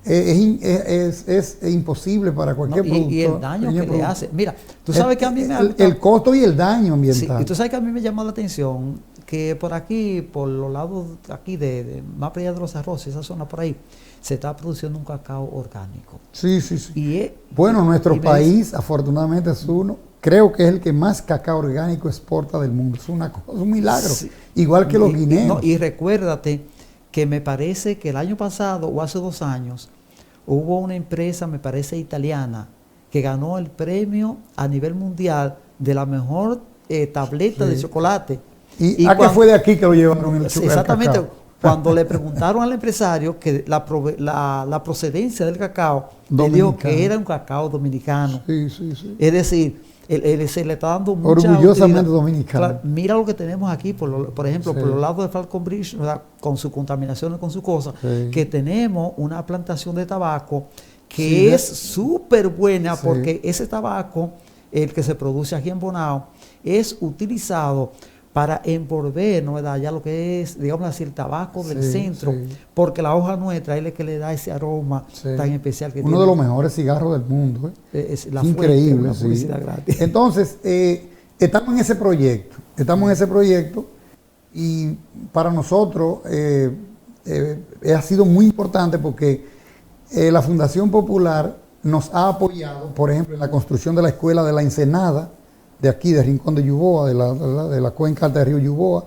E: Es imposible para cualquier productor.
A: Y el daño que le hace. Mira, tú sabes que a mí
E: el costo y el daño ambiental.
A: Sí, y tú sabes que a mí me llamó la atención que por aquí, por los lados aquí de más allá de los arroces, esa zona por ahí, se está produciendo un cacao orgánico.
E: Sí. Bueno, nuestro país, afortunadamente, es creo que es el que más cacao orgánico exporta del mundo. Es un milagro. Sí. Igual que los guineos.
A: Y recuérdate que me parece que el año pasado o hace 2 años hubo una empresa, me parece italiana, que ganó el premio a nivel mundial de la mejor tableta de chocolate.
E: ¿Y a qué fue de aquí que lo llevaron el chocolate?
A: Exactamente. Cuando le preguntaron al empresario que la procedencia del cacao, le dijo que era un cacao dominicano.
E: Sí.
A: Es decir, se le está dando mucha
E: orgullosamente
A: utilidad.
E: dominicano.
A: Claro, mira lo que tenemos aquí, por ejemplo, por los lados de Falcon Bridge, ¿verdad? Con su contaminación y con su cosa, que tenemos una plantación de tabaco que es súper buena, porque ese tabaco, el que se produce aquí en Bonao, es utilizado para envolver, ¿no? Ya lo que es, digamos así, el tabaco del centro, porque la hoja nuestra es la que le da ese aroma tan especial que
E: uno
A: tiene.
E: de los mejores cigarros del mundo.
A: Es
E: increíble.
A: Publicidad gratis.
E: Entonces, estamos en ese proyecto y para nosotros ha sido muy importante porque la Fundación Popular nos ha apoyado, por ejemplo, en la construcción de la escuela de la Ensenada, de aquí, de Rincón de Yuboa, de la cuenca alta del río Yuboa,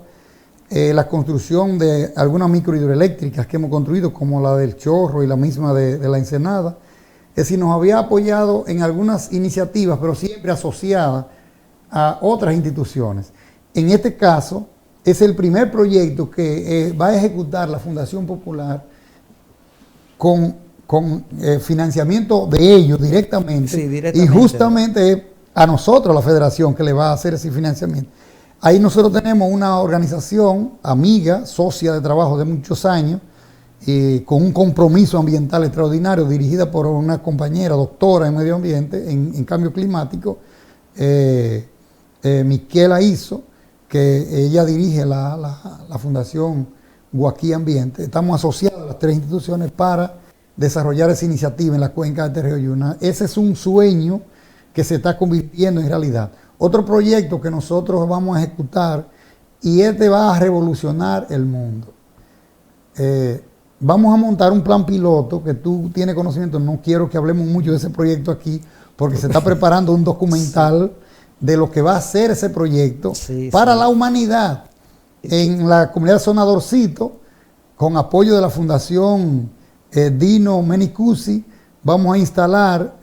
E: la construcción de algunas microhidroeléctricas que hemos construido, como la del Chorro y la misma de la Ensenada. Es decir, nos había apoyado en algunas iniciativas, pero siempre asociadas a otras instituciones. En este caso, es el primer proyecto que va a ejecutar la Fundación Popular con financiamiento de ellos directamente. Y justamente a nosotros, la federación, que le va a hacer ese financiamiento. Ahí nosotros tenemos una organización amiga, socia de trabajo de muchos años, con un compromiso ambiental extraordinario, dirigida por una compañera doctora en medio ambiente, en cambio climático, Miquela Iso, que ella dirige la Fundación Guaquí Ambiente. Estamos asociados a las 3 instituciones para desarrollar esa iniciativa en la cuenca del río Yuna. Ese es un sueño que se está convirtiendo en realidad. Otro proyecto que nosotros vamos a ejecutar, y este va a revolucionar el mundo. Vamos a montar un plan piloto que tú tienes conocimiento. No quiero que hablemos mucho de ese proyecto aquí, porque se está preparando un documental de lo que va a ser ese proyecto para la humanidad. En la comunidad de Zona Dorcito, con apoyo de la Fundación Dino Menicucci, vamos a instalar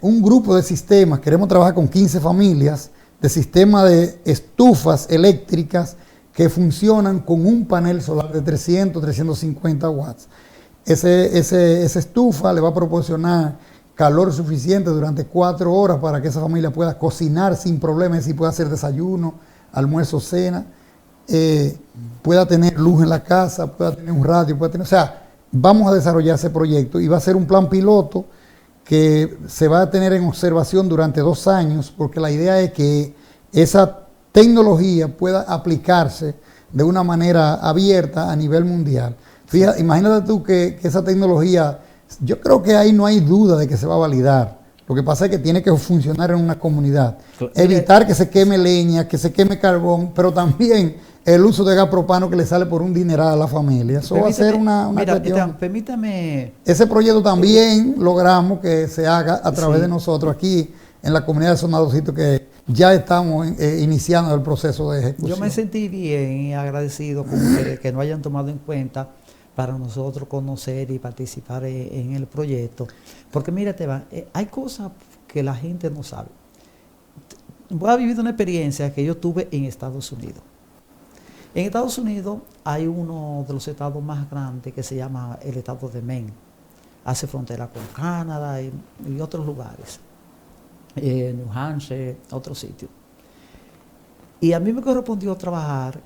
E: un grupo de sistemas. Queremos trabajar con 15 familias de sistemas de estufas eléctricas que funcionan con un panel solar de 300, 350 watts. Esa estufa le va a proporcionar calor suficiente durante 4 horas para que esa familia pueda cocinar sin problemas, y pueda hacer desayuno, almuerzo, cena, pueda tener luz en la casa, pueda tener un radio, o sea, vamos a desarrollar ese proyecto y va a ser un plan piloto que se va a tener en observación durante 2 años, porque la idea es que esa tecnología pueda aplicarse de una manera abierta a nivel mundial. Fíjate, imagínate tú que esa tecnología, yo creo que ahí no hay duda de que se va a validar. Lo que pasa es que tiene que funcionar en una comunidad. Evitar que se queme leña, que se queme carbón, pero también el uso de gas propano que le sale por un dineral a la familia. Eso va a ser una cuestión.
A: Permítame.
E: Ese proyecto también logramos que se haga a través de nosotros aquí en la comunidad de Zona Dorcito, que ya estamos iniciando el proceso de ejecución.
A: Yo me sentí bien y agradecido con ustedes que nos hayan tomado en cuenta para nosotros conocer y participar en el proyecto. Porque mira, Esteban, hay cosas que la gente no sabe. Voy a vivir una experiencia que yo tuve en Estados Unidos. En Estados Unidos hay uno de los estados más grandes que se llama el estado de Maine. Hace frontera con Canadá y otros lugares. New Hampshire, otro sitio. Y a mí me correspondió trabajar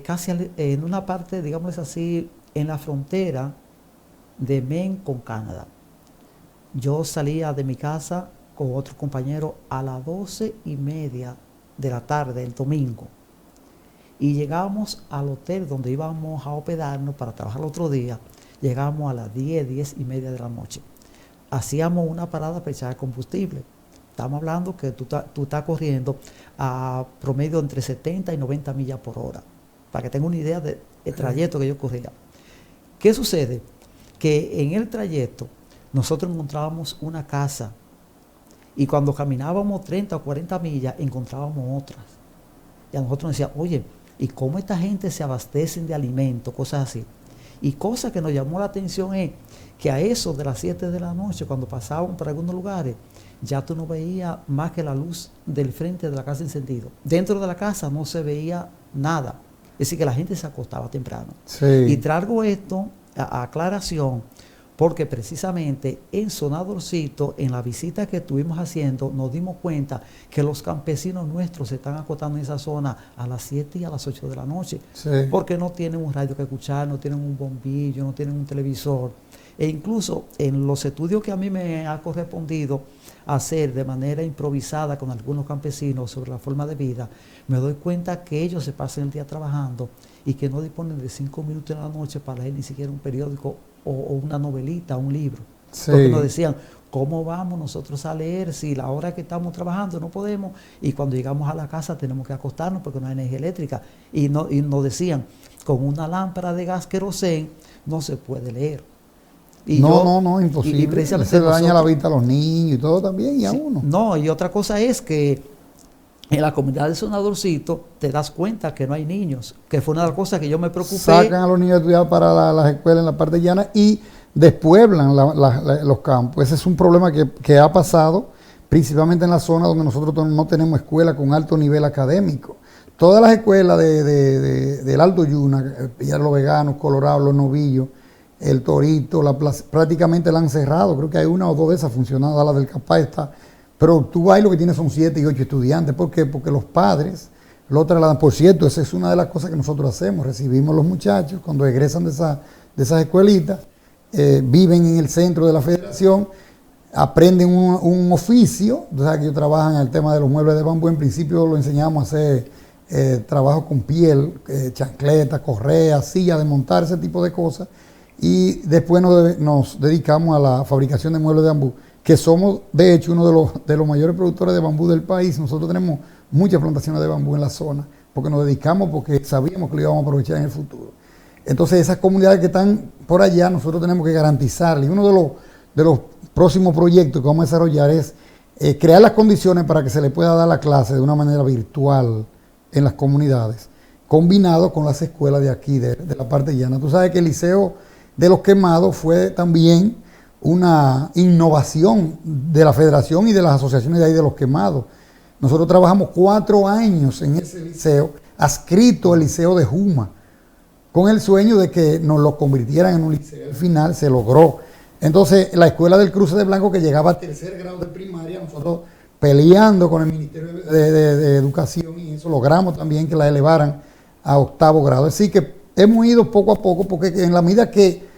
A: casi en una parte, digamos así, en la frontera de Maine con Canadá. Yo salía de mi casa con otro compañero a las 12:30 de la tarde, el domingo. Y llegábamos al hotel donde íbamos a hospedarnos para trabajar el otro día. Llegábamos a las 10:30 de la noche. Hacíamos una parada para echar combustible. Estamos hablando que tú estás corriendo a promedio entre 70 y 90 millas por hora, para que tenga una idea del trayecto que yo corría. ¿Qué sucede? Que en el trayecto nosotros encontrábamos una casa y cuando caminábamos 30 o 40 millas encontrábamos otras. Y a nosotros nos decían, oye, ¿y cómo esta gente se abastecen de alimentos? Cosas así. Y cosa que nos llamó la atención es que a eso de las 7 de la noche, cuando pasábamos por algunos lugares, ya tú no veías más que la luz del frente de la casa encendido. Dentro de la casa no se veía nada. Es decir, que la gente se acostaba temprano.
E: Sí.
A: Y traigo esto a aclaración porque precisamente en Zona Dorcito, en la visita que estuvimos haciendo, nos dimos cuenta que los campesinos nuestros se están acostando en esa zona a las 7 y a las 8 de la noche.
E: Sí.
A: Porque no tienen un radio que escuchar, no tienen un bombillo, no tienen un televisor. E incluso en los estudios que a mí me ha correspondido hacer de manera improvisada con algunos campesinos sobre la forma de vida, me doy cuenta que ellos se pasan el día trabajando y que no disponen de 5 minutos en la noche para leer ni siquiera un periódico o una novelita, un libro.
E: Sí.
A: Porque nos decían, ¿cómo vamos nosotros a leer si la hora que estamos trabajando no podemos? Y cuando llegamos a la casa tenemos que acostarnos porque no hay energía eléctrica. Y nos decían, con una lámpara de gas querosén no se puede leer. Y
E: no, imposible.
A: Y precisamente
E: se daña la vista a los niños y todo también, y a uno.
A: No, y otra cosa es que en la comunidad de Zona Dorcito te das cuenta que no hay niños, que fue una de las cosas que yo me preocupé.
E: Sacan a los niños a estudiar para las escuelas en la parte llana y despueblan los campos. Ese es un problema que ha pasado principalmente en la zona donde nosotros no tenemos escuela con alto nivel académico. Todas las escuelas del Alto Yuna, Los Veganos, Colorado, Los Novillos, El Torito, prácticamente la han cerrado. Creo que hay 1 o 2 de esas funcionando, la del Capá está. Pero tú vas y lo que tienes son 7 y 8 estudiantes. ¿Por qué? Porque los padres lo trasladan. Por cierto, esa es una de las cosas que nosotros hacemos. Recibimos los muchachos cuando egresan de de esas escuelitas, viven en el centro de la federación, aprenden un oficio. Tú sabes que ellos trabajan en el tema de los muebles de bambú. En principio lo enseñamos a hacer trabajo con piel, chancletas, correas, sillas de montar, ese tipo de cosas. Y después nos dedicamos a la fabricación de muebles de bambú, que somos de hecho uno de los mayores productores de bambú del país. Nosotros tenemos muchas plantaciones de bambú en la zona, porque nos dedicamos, porque sabíamos que lo íbamos a aprovechar en el futuro. Entonces esas comunidades que están por allá, nosotros tenemos que garantizarles. Y uno de los próximos proyectos que vamos a desarrollar es crear las condiciones para que se le pueda dar la clase de una manera virtual en las comunidades, combinado con las escuelas de aquí, de la parte llana. Tú sabes que el Liceo de los Quemados fue también una innovación de la federación y de las asociaciones de ahí de los Quemados. Nosotros trabajamos 4 años en ese liceo, adscrito al Liceo de Juma, con el sueño de que nos lo convirtieran en un liceo. Al final se logró. Entonces, la escuela del Cruce de Blanco, que llegaba a 3er grado de primaria, nosotros peleando con el Ministerio de Educación, y eso logramos también que la elevaran a 8º grado. Así que hemos ido poco a poco, porque en la medida que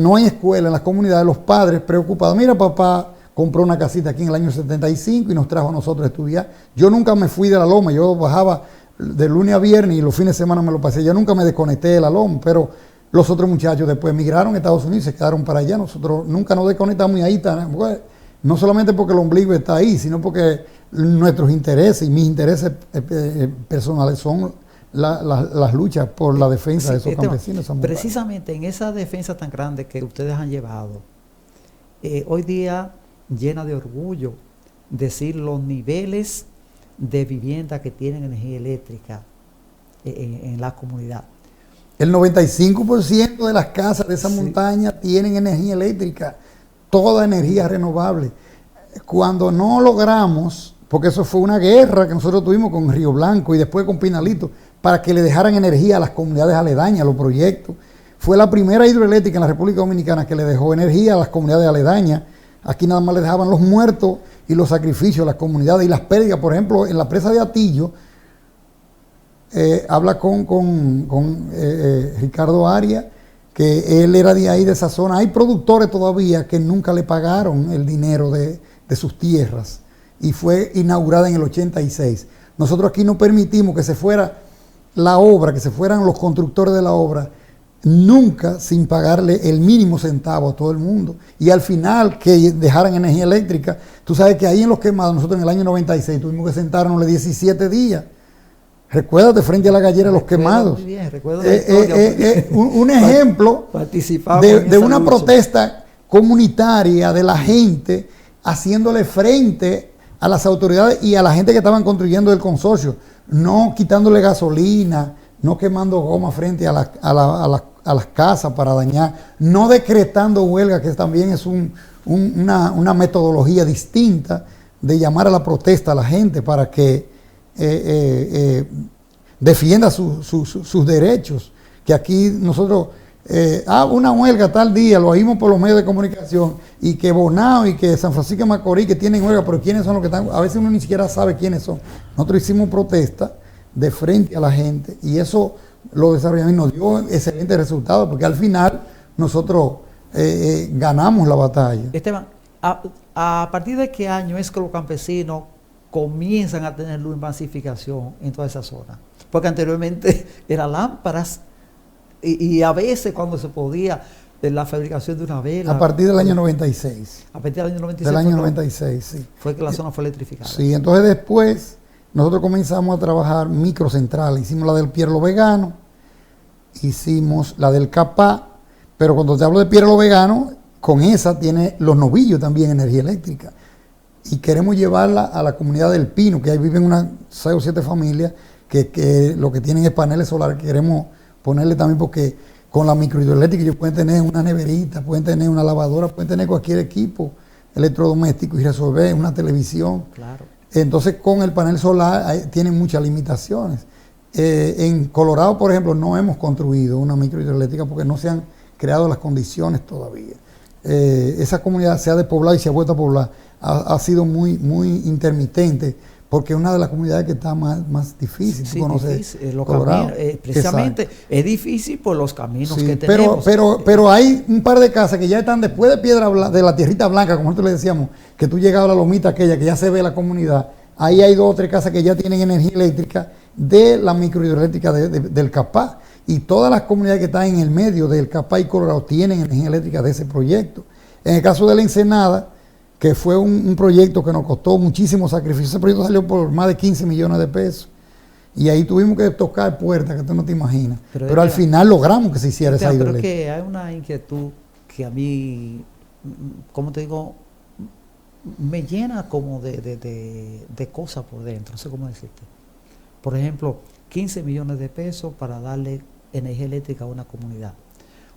E: no hay escuela en las comunidades, los padres preocupados, mira, papá compró una casita aquí en el año 75 y nos trajo a nosotros a estudiar. Yo nunca me fui de la loma, yo bajaba de lunes a viernes y los fines de semana me lo pasé. Yo nunca me desconecté de la loma, pero los otros muchachos después emigraron a Estados Unidos y se quedaron para allá. Nosotros nunca nos desconectamos y ahí está. No solamente porque el ombligo está ahí, sino porque nuestros intereses y mis intereses personales son las luchas por la defensa de esos campesinos.
A: Precisamente en esa defensa tan grande que ustedes han llevado, hoy día llena de orgullo decir los niveles de vivienda que tienen energía eléctrica en la comunidad.
E: El 95% de las casas de esa montaña tienen energía eléctrica, toda energía renovable. Cuando no logramos, porque eso fue una guerra que nosotros tuvimos con Río Blanco y después con Pinalito, para que le dejaran energía a las comunidades aledañas, a los proyectos. Fue la primera hidroeléctrica en la República Dominicana que le dejó energía a las comunidades aledañas. Aquí nada más le dejaban los muertos y los sacrificios a las comunidades y las pérdidas. Por ejemplo, en la presa de Atillo, habla con Ricardo Arias, que él era de ahí, de esa zona. Hay productores todavía que nunca le pagaron el dinero de sus tierras, y fue inaugurada en el 86. Nosotros aquí no permitimos que se fuera la obra, que se fueran los constructores de la obra, nunca sin pagarle el mínimo centavo a todo el mundo. Y al final que dejaran energía eléctrica. Tú sabes que ahí en Los Quemados, nosotros en el año 96 tuvimos que sentarnos 17 días. Recuérdate, frente a la gallera de Los Quemados. Muy bien, recuerdo la historia, un ejemplo de una protesta comunitaria de la gente haciéndole frente a las autoridades y a la gente que estaban construyendo el consorcio, no quitándole gasolina, no quemando goma frente a las casas para dañar, no decretando huelga, que también es una metodología distinta de llamar a la protesta a la gente para que defienda sus derechos. Que aquí nosotros, una huelga tal día, lo oímos por los medios de comunicación, y que Bonao y que San Francisco de Macorís que tienen huelga, pero ¿quiénes son los que están? A veces uno ni siquiera sabe quiénes son. Nosotros hicimos protesta de frente a la gente y eso lo desarrollamos y nos dio excelentes resultados, porque al final nosotros ganamos la batalla.
A: Esteban, ¿a partir de qué año es que los campesinos comienzan a tener luz en masificación en toda esa zona? Porque anteriormente eran lámparas y a veces cuando se podía la fabricación de una vela.
E: A partir del año 96.
A: A partir del año 96.
E: Del año 96, sí.
A: Fue que la zona fue electrificada.
E: Sí, entonces después nosotros comenzamos a trabajar microcentrales. Hicimos la del Pierlo Vegano, hicimos la del Capá, pero cuando te hablo de Pierlo Vegano, con esa tiene Los Novillos también energía eléctrica. Y queremos llevarla a la comunidad del Pino, que ahí viven unas 6 o 7 familias que lo que tienen es paneles solares. Queremos ponerle también, porque con la microhidroeléctrica ellos pueden tener una neverita, pueden tener una lavadora, pueden tener cualquier equipo electrodoméstico y resolver una televisión.
A: Claro.
E: Entonces con el panel solar tienen muchas limitaciones. En Colorado, por ejemplo, no hemos construido una microhidroeléctrica porque no se han creado las condiciones todavía. Esa comunidad se ha despoblado y se ha vuelto a poblar. Ha sido muy intermitente, porque es una de las comunidades que está más difícil.
A: Sí,
E: Tú conoces
A: difícil. Los
E: Colorado.
A: Precisamente
E: Exacto.
A: es difícil por los caminos
E: Sí,
A: que tenemos.
E: pero hay un par de casas que ya están después de de la tierrita blanca, como nosotros le decíamos, que tú llegas a la lomita aquella, que ya se ve la comunidad. Ahí hay 2 o 3 casas que ya tienen energía eléctrica de la microhidroeléctrica del Capá. Y todas las comunidades que están en el medio del Capá y Colorado tienen energía eléctrica de ese proyecto. En el caso de la Ensenada, que fue un proyecto que nos costó muchísimo sacrificio, ese proyecto salió por más de 15 millones de pesos. Y ahí tuvimos que tocar puertas que tú no te imaginas. Pero al final logramos que se hiciera esa hidroeléctrica.
A: Pero que hay una inquietud que a mí, como te digo, me llena como de cosas por dentro, no sé cómo decirte. Por ejemplo, 15 millones de pesos para darle energía eléctrica a una comunidad.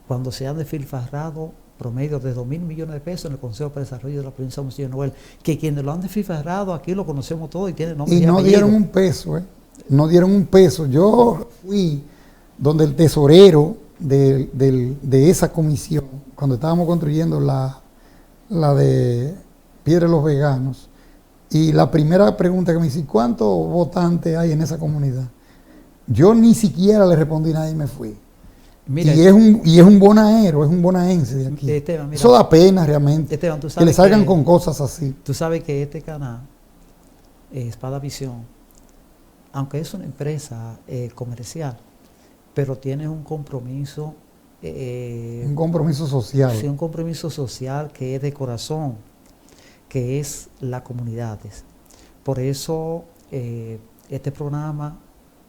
A: Cuando se han despilfarrado promedio de 2.000 millones de pesos en el Consejo para el Desarrollo de la Provincia de Monseñor Noel, que quienes lo han despilfarrado aquí lo conocemos todos y tienen nombre y
E: no
A: apellido.
E: dieron un peso, no dieron un peso. Yo fui donde el tesorero de esa comisión, cuando estábamos construyendo la de Piedra de los Veganos, y la primera pregunta que me hice, ¿cuántos votantes hay en esa comunidad? Yo ni siquiera le respondí nada y me fui. Mira, y es un bonaero, es un bonaense de aquí.
A: Esteban, mira,
E: eso da pena realmente,
A: Esteban, tú sabes
E: que le salgan con cosas así.
A: Tú sabes que este canal, Espada Visión, aunque es una empresa comercial, pero tiene un compromiso.
E: Un compromiso social.
A: Sí, un compromiso social que es de corazón, que es las comunidades. Por eso este programa,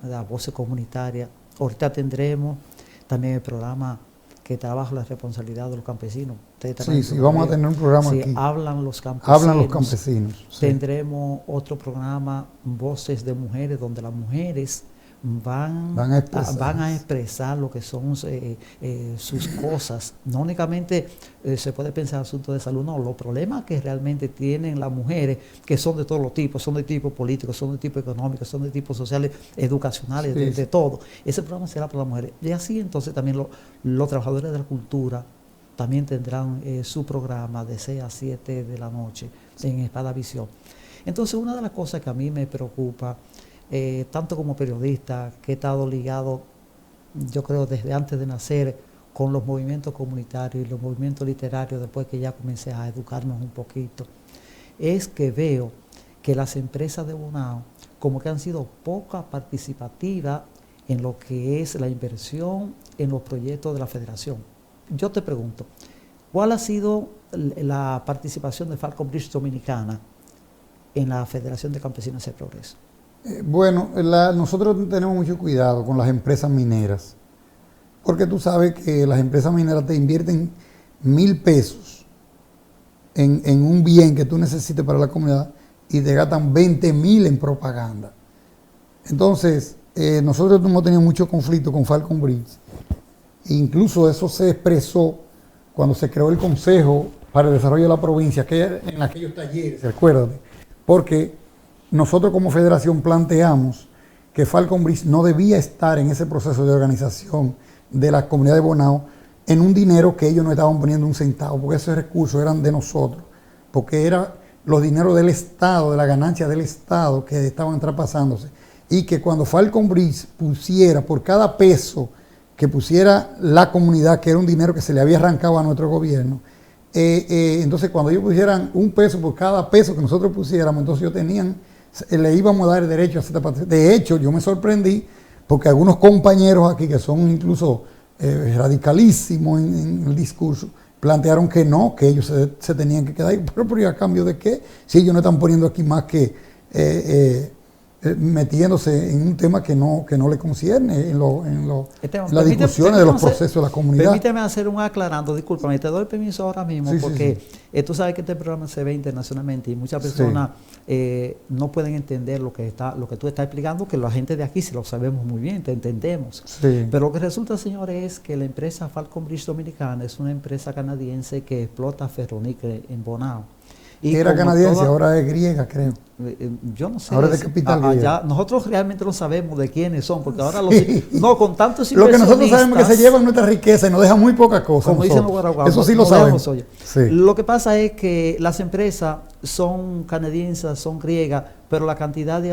A: la Voces Comunitarias, ahorita tendremos también el programa que trabaja la responsabilidad de los campesinos.
E: Sí, vamos a tener un programa aquí.
A: Hablan los campesinos.
E: Hablan los campesinos. Sí.
A: Tendremos otro programa, Voces de Mujeres, donde las mujeres van a expresar lo que son sus cosas. No únicamente se puede pensar asuntos de salud, no, los problemas que realmente tienen las mujeres, que son de todos los tipos, son de tipo político, son de tipo económico, son de tipo sociales, educacionales, sí, de todo. Ese programa será para las mujeres. Y así entonces también los trabajadores de la cultura también tendrán su programa de 6 a 7 de la noche en Espada Visión. Entonces, una de las cosas que a mí me preocupa, tanto como periodista, que he estado ligado, yo creo, desde antes de nacer, con los movimientos comunitarios y los movimientos literarios, después que ya comencé a educarnos un poquito, es que veo que las empresas de Bonao como que han sido poco participativas en lo que es la inversión en los proyectos de la federación. Yo te pregunto, ¿cuál ha sido la participación de Falcon Bridge Dominicana en la Federación de Campesinos de Progreso?
E: Bueno, nosotros tenemos mucho cuidado con las empresas mineras, porque tú sabes que las empresas mineras te invierten 1,000 pesos en un bien que tú necesites para la comunidad y te gastan 20,000 en propaganda. Entonces, nosotros hemos tenido mucho conflicto con Falcon Bridge. Incluso eso se expresó cuando se creó el Consejo para el Desarrollo de la Provincia, que en aquellos talleres, recuérdate, porque nosotros como federación planteamos que Falcon Bridge no debía estar en ese proceso de organización de la comunidad de Bonao en un dinero que ellos no estaban poniendo un centavo, porque esos recursos eran de nosotros, porque eran los dineros del Estado, de la ganancia del Estado que estaban traspasándose, y que cuando Falcon Bridge pusiera por cada peso que pusiera la comunidad, que era un dinero que se le había arrancado a nuestro gobierno, entonces cuando ellos pusieran 1 peso por cada peso que nosotros pusiéramos, entonces ellos le íbamos a dar el derecho a cierta parte. De hecho, yo me sorprendí porque algunos compañeros aquí que son incluso radicalísimos en el discurso, plantearon que no, que ellos se tenían que quedar. ¿Pero a cambio de qué? Si ellos no están poniendo aquí más que metiéndose en un tema que no le concierne en las discusiones de los procesos de la comunidad.
A: Permíteme hacer un aclarando, discúlpame, te doy permiso ahora mismo, sí, porque sí. Tú sabes que este programa se ve internacionalmente y muchas personas no pueden entender lo que tú estás explicando, que la gente de aquí sí lo sabemos muy bien, te entendemos. Sí. Pero lo que resulta, señores, es que la empresa Falcon Bridge Dominicana es una empresa canadiense que explota ferroníquel en Bonao.
E: Era canadiense, ahora es griega, creo.
A: Yo no sé.
E: Ahora de Capital
A: allá, nosotros realmente no sabemos de quiénes son, porque ahora
E: Sí.
A: no, con tantos
E: Lo que nosotros
A: inversionistas,
E: sabemos es que se llevan nuestra riqueza y nos dejan muy pocas cosas.
A: como dicen los
E: nosotros.
A: guaraguaos,
E: Eso sí lo
A: no
E: sabemos.
A: dejamos, oye.
E: Sí.
A: Lo que pasa es que las empresas son canadienses, son griegas, pero la cantidad de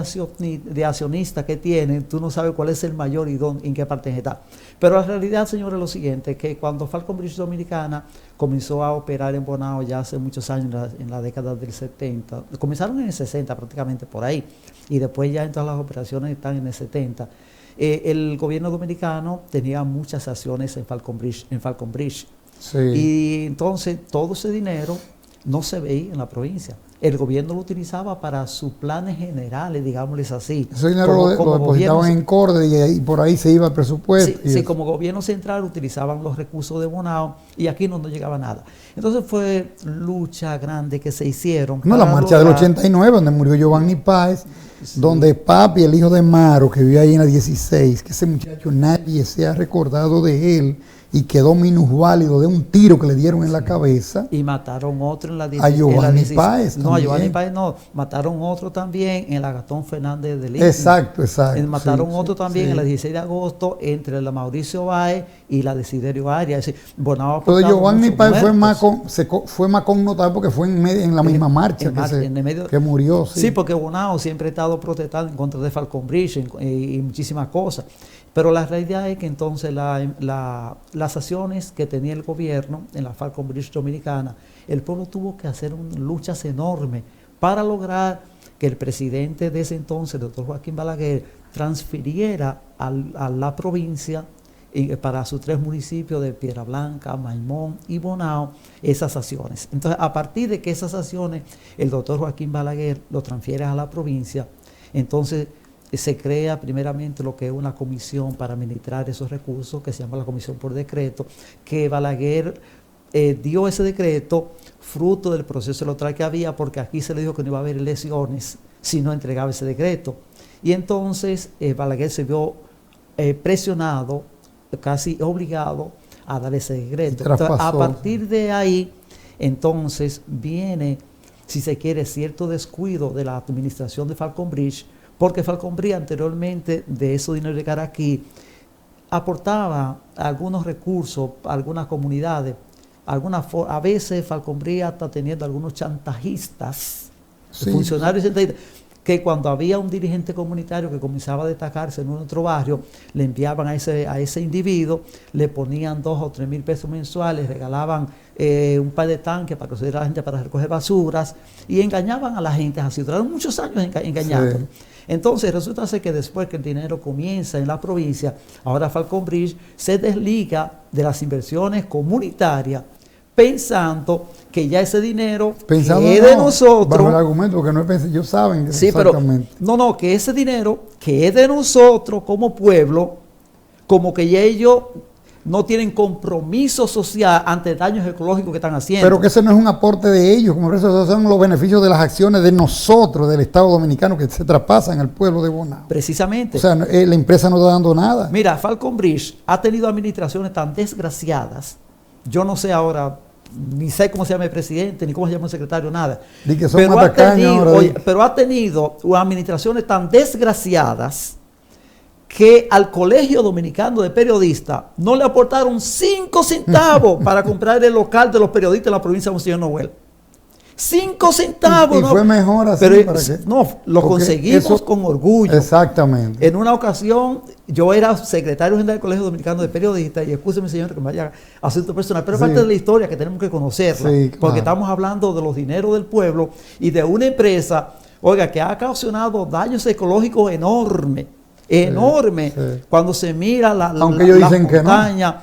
A: accionistas que tienen, tú no sabes cuál es el mayor y en qué parte está. Pero la realidad, señores, es lo siguiente, que cuando Falcon Bridge Dominicana comenzó a operar en Bonao ya hace muchos años, en la década del 70, comenzaron en el 60 prácticamente por ahí, y después ya en todas las operaciones están en el 70. El gobierno dominicano tenía muchas acciones en Falcon Bridge.
E: Sí.
A: Y entonces todo ese dinero no se veía en la provincia. El gobierno lo utilizaba para sus planes generales, digámosles así.
E: Ese dinero lo depositaban en Corde y por ahí se iba el presupuesto.
A: Sí, como gobierno central utilizaban los recursos de Bonao y aquí no llegaba nada. Entonces fue lucha grande que se hicieron.
E: No, la marcha del 89, donde murió Giovanni Páez, donde Papi, el hijo de Maro, que vivía ahí en la 16, que ese muchacho nadie se ha recordado de él, y quedó minusválido de un tiro que le dieron en la cabeza.
A: Y mataron otro en la 16.
E: A Giovanni Páez
A: No, a Giovanni Páez no. Mataron otro también en la Gastón Fernández de Lima.
E: Exacto.
A: Mataron otro también en la 16 de agosto entre la Mauricio Báez y la Desiderio Arias. Es decir, Bonao.
E: Pero Giovanni Páez fue más connotado porque fue en la misma marcha que murió.
A: Sí, porque Bonao siempre ha estado protestando en contra de Falcon Bridge y muchísimas cosas. Pero la realidad es que entonces las acciones que tenía el gobierno en la Falcon Bridge Dominicana, el pueblo tuvo que hacer luchas enormes para lograr que el presidente de ese entonces, el doctor Joaquín Balaguer, transfiriera a la provincia para sus 3 municipios de Piedra Blanca, Maimón y Bonao esas acciones. Entonces, a partir de que esas acciones el doctor Joaquín Balaguer lo transfiere a la provincia, entonces se crea primeramente lo que es una comisión para administrar esos recursos, que se llama la comisión por decreto, que Balaguer dio ese decreto fruto del proceso electoral que había, porque aquí se le dijo que no iba a haber elecciones si no entregaba ese decreto. Y entonces Balaguer se vio presionado, casi obligado a dar ese decreto. Entonces, a partir de ahí, entonces viene, si se quiere, cierto descuido de la administración de Falcon Bridge, porque Falcon Bridge anteriormente de esos dinero de llegar aquí aportaba algunos recursos a algunas comunidades, a veces Falcon Bridge está teniendo algunos chantajistas, funcionarios chantajistas, que cuando había un dirigente comunitario que comenzaba a destacarse en otro barrio, le enviaban a ese individuo, le ponían 2 o 3 mil pesos mensuales, regalaban un par de tanques para que se diera la gente para recoger basuras y engañaban a la gente así. Duraron muchos años engañando. Entonces resulta ser que después que el dinero comienza en la provincia, ahora Falcon Bridge se desliga de las inversiones comunitarias pensando que ya ese dinero que es de nosotros.
E: Bajo el argumento, porque no es ellos saben que
A: exactamente. Pero que ese dinero que es de nosotros como pueblo, como que ya ellos no tienen compromiso social ante daños ecológicos que están haciendo.
E: Pero que ese no es un aporte de ellos, como eso son los beneficios de las acciones de nosotros, del Estado Dominicano, que se traspasan al pueblo de Bonao.
A: Precisamente.
E: O sea, la empresa no está dando nada.
A: Mira, Falcon Bridge ha tenido administraciones tan desgraciadas, yo no sé ahora, ni sé cómo se llama el presidente, ni cómo se llama el secretario, nada. Pero ha tenido administraciones tan desgraciadas que al Colegio Dominicano de Periodistas no le aportaron 5 centavos para comprar el local de los periodistas en la provincia de Monseñor Noel. 5 centavos.
E: Y fue mejor así.
A: Pero no, lo conseguimos con orgullo.
E: Exactamente.
A: En una ocasión, yo era secretario general del Colegio Dominicano de Periodistas, y escúcheme, señor, que me vaya a asunto personal, pero es parte de la historia que tenemos que conocerla, porque estamos hablando de los dineros del pueblo y de una empresa, oiga, que ha ocasionado daños ecológicos enormes. Cuando se mira la montaña.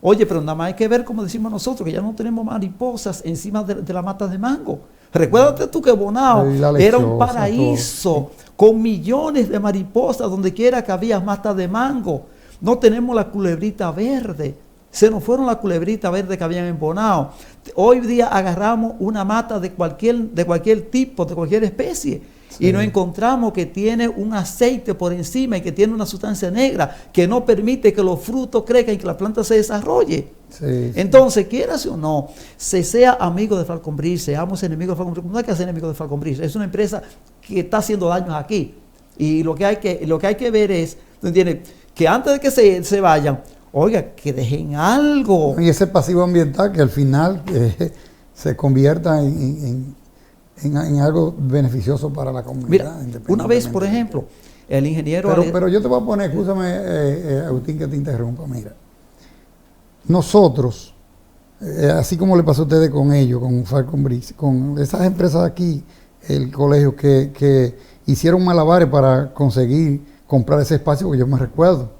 A: Oye, pero nada más hay que ver, como decimos nosotros, que ya no tenemos mariposas encima de la mata de mango. Recuérdate tú que Bonao era un paraíso con millones de mariposas donde quiera que había matas de mango. No tenemos la culebrita verde. Se nos fueron las culebritas verdes que habían embonado. Hoy día agarramos una mata de cualquier tipo, de cualquier especie, y nos encontramos que tiene un aceite por encima y que tiene una sustancia negra que no permite que los frutos crezcan y que la planta se desarrolle. Entonces, quieras o no, se sea amigo de Falconbridge, seamos enemigos de Falconbridge, no hay que ser enemigos de Falconbridge, es una empresa que está haciendo daños aquí. Y lo que hay que ver es, ¿entiendes?, que antes de que se vayan, oiga, que dejen algo.
E: Y ese pasivo ambiental que al final se convierta en algo beneficioso para la comunidad.
A: Mira, una vez, por ejemplo, el ingeniero...
E: Pero yo te voy a poner, escúchame, Agustín, que te interrumpa. Mira, nosotros, así como le pasó a ustedes con ellos, con Falconbridge, con esas empresas aquí, el colegio, que hicieron malabares para conseguir comprar ese espacio, porque yo me recuerdo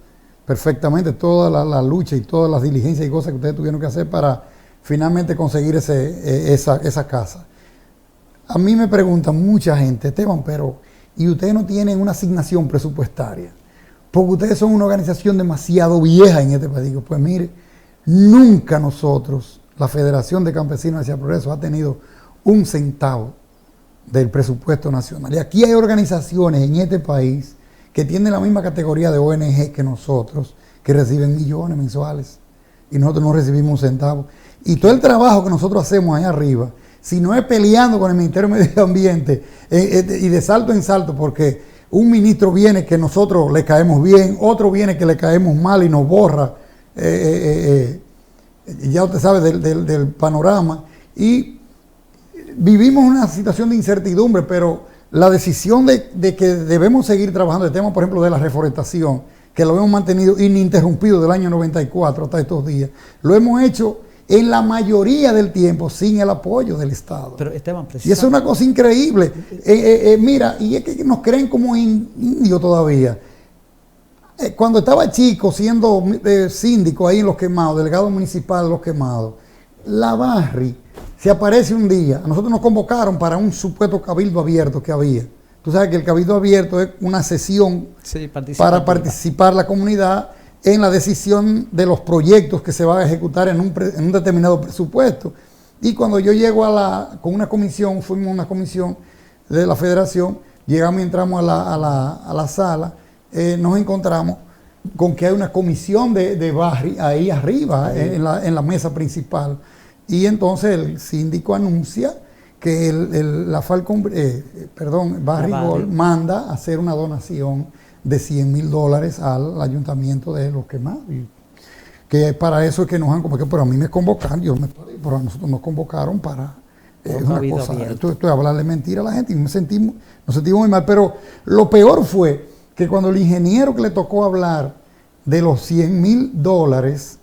E: perfectamente toda la lucha y todas las diligencias y cosas que ustedes tuvieron que hacer para finalmente conseguir esa casa. A mí me preguntan mucha gente, Esteban, pero ¿y ustedes no tienen una asignación presupuestaria? Porque ustedes son una organización demasiado vieja en este país. Digo, pues mire, nunca nosotros, la Federación de Campesinos hacia Progreso, ha tenido un centavo del presupuesto nacional. Y aquí hay organizaciones en este país que tienen la misma categoría de ONG que nosotros, que reciben millones mensuales, y nosotros no recibimos un centavo. Y todo el trabajo que nosotros hacemos allá arriba, si no es peleando con el Ministerio de Medio Ambiente y de salto en salto, porque un ministro viene que nosotros le caemos bien, otro viene que le caemos mal y nos borra, ya usted sabe del panorama, y vivimos una situación de incertidumbre, pero la decisión de que debemos seguir trabajando el tema, por ejemplo, de la reforestación, que lo hemos mantenido ininterrumpido del año 94 hasta estos días, lo hemos hecho en la mayoría del tiempo sin el apoyo del Estado.
A: Pero Esteban,
E: y eso es una cosa increíble. Mira, y es que nos creen como indios todavía. Cuando estaba chico, siendo síndico ahí en Los Quemados, delegado municipal de Los Quemados, la Barri se aparece un día. A nosotros nos convocaron para un supuesto cabildo abierto que había. Tú sabes que el cabildo abierto es una sesión para participar la comunidad en la decisión de los proyectos que se van a ejecutar en un determinado presupuesto. Y cuando yo llego con una comisión, fuimos a una comisión de la federación, llegamos y entramos a la sala, nos encontramos con que hay una comisión de Barri ahí arriba, en la mesa principal. Y entonces el síndico anuncia que Barry Gold manda a hacer una donación de $100,000 al ayuntamiento de Los Quemados. Que para eso es que nos han convocado, pero a mí me convocaron, pero a nosotros nos convocaron para una cosa. Esto es hablarle mentira a la gente y nos sentimos muy mal. Pero lo peor fue que cuando el ingeniero que le tocó hablar de los $100,000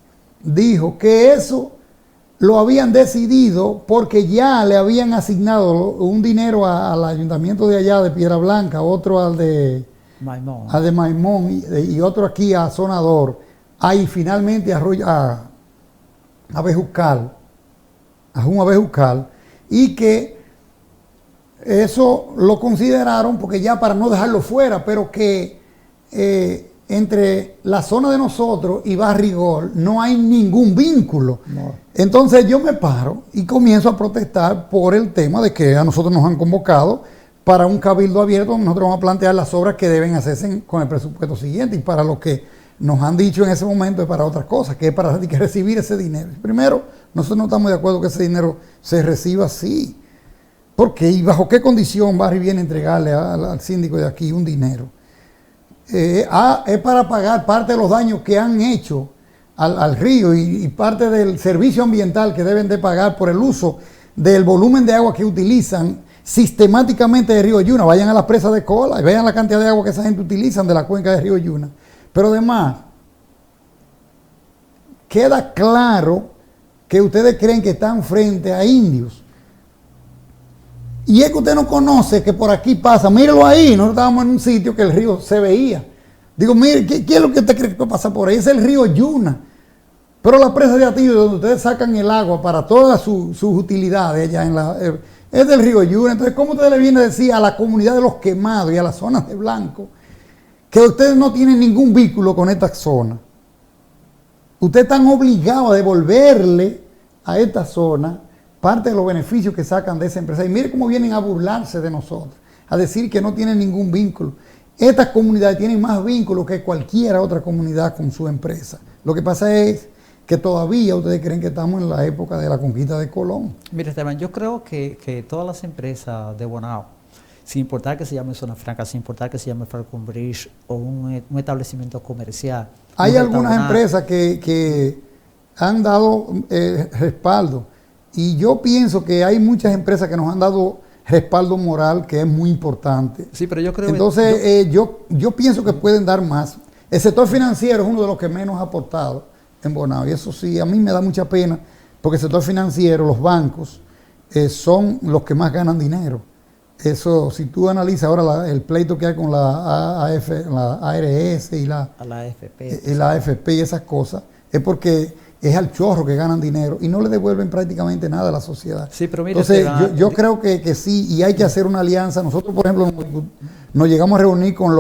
E: dijo que eso lo habían decidido porque ya le habían asignado un dinero al ayuntamiento de allá de Piedra Blanca, otro al de Maimón y otro aquí a Sonador, ahí finalmente a Bejucal, a Bejucal, y que eso lo consideraron porque ya para no dejarlo fuera, pero que entre la zona de nosotros y Barry Gold no hay ningún vínculo. No. Entonces yo me paro y comienzo a protestar por el tema de que a nosotros nos han convocado para un cabildo abierto donde nosotros vamos a plantear las obras que deben hacerse con el presupuesto siguiente, y para lo que nos han dicho en ese momento es para otras cosas, que es para recibir ese dinero. Primero, nosotros no estamos de acuerdo que ese dinero se reciba así. ¿Por qué? ¿Y bajo qué condición Barry viene a entregarle al síndico de aquí un dinero? Es para pagar parte de los daños que han hecho al río y parte del servicio ambiental que deben de pagar por el uso del volumen de agua que utilizan sistemáticamente de Río Yuna. Vayan a las presas de Cola y vean la cantidad de agua que esa gente utilizan de la cuenca de Río Yuna. Pero además, queda claro que ustedes creen que están frente a indios. Y es que usted no conoce que por aquí pasa. Mírelo ahí, nosotros estábamos en un sitio que el río se veía. Digo, mire, ¿qué es lo que usted cree que pasa por ahí? Es el río Yuna. Pero la presa de Atillo, donde ustedes sacan el agua para todas sus utilidades allá es del río Yuna. Entonces, ¿cómo ustedes le vienen a decir a la comunidad de Los Quemados y a las zonas de Blanco que ustedes no tienen ningún vínculo con esta zona? ustedes están obligados a devolverle a esta zona parte de los beneficios que sacan de esa empresa. Y mire cómo vienen a burlarse de nosotros, a decir que no tienen ningún vínculo. Estas comunidades tienen más vínculos que cualquier otra comunidad con su empresa. Lo que pasa es que todavía ustedes creen que estamos en la época de la conquista de Colón.
A: Mire, Esteban, yo creo que todas las empresas de Bonao, sin importar que se llame Zona Franca, sin importar que se llame Falcon Bridge o un establecimiento comercial.
E: Hay algunas empresas que han dado respaldo, y yo pienso que hay muchas empresas que nos han dado respaldo moral, que es muy importante.
A: Sí, pero yo creo
E: entonces yo pienso que pueden dar más. El sector financiero es uno de los que menos ha aportado en Bonao, y eso sí, a mí me da mucha pena, porque el sector financiero, los bancos, son los que más ganan dinero. Eso, si tú analizas ahora el pleito que hay con la ARS y la AFP y esas cosas, es porque es al chorro que ganan dinero y no le devuelven prácticamente nada a la sociedad.
A: Sí, pero mira,
E: entonces, yo creo que sí, y hay que hacer una alianza. Nosotros, por ejemplo, nos llegamos a reunir con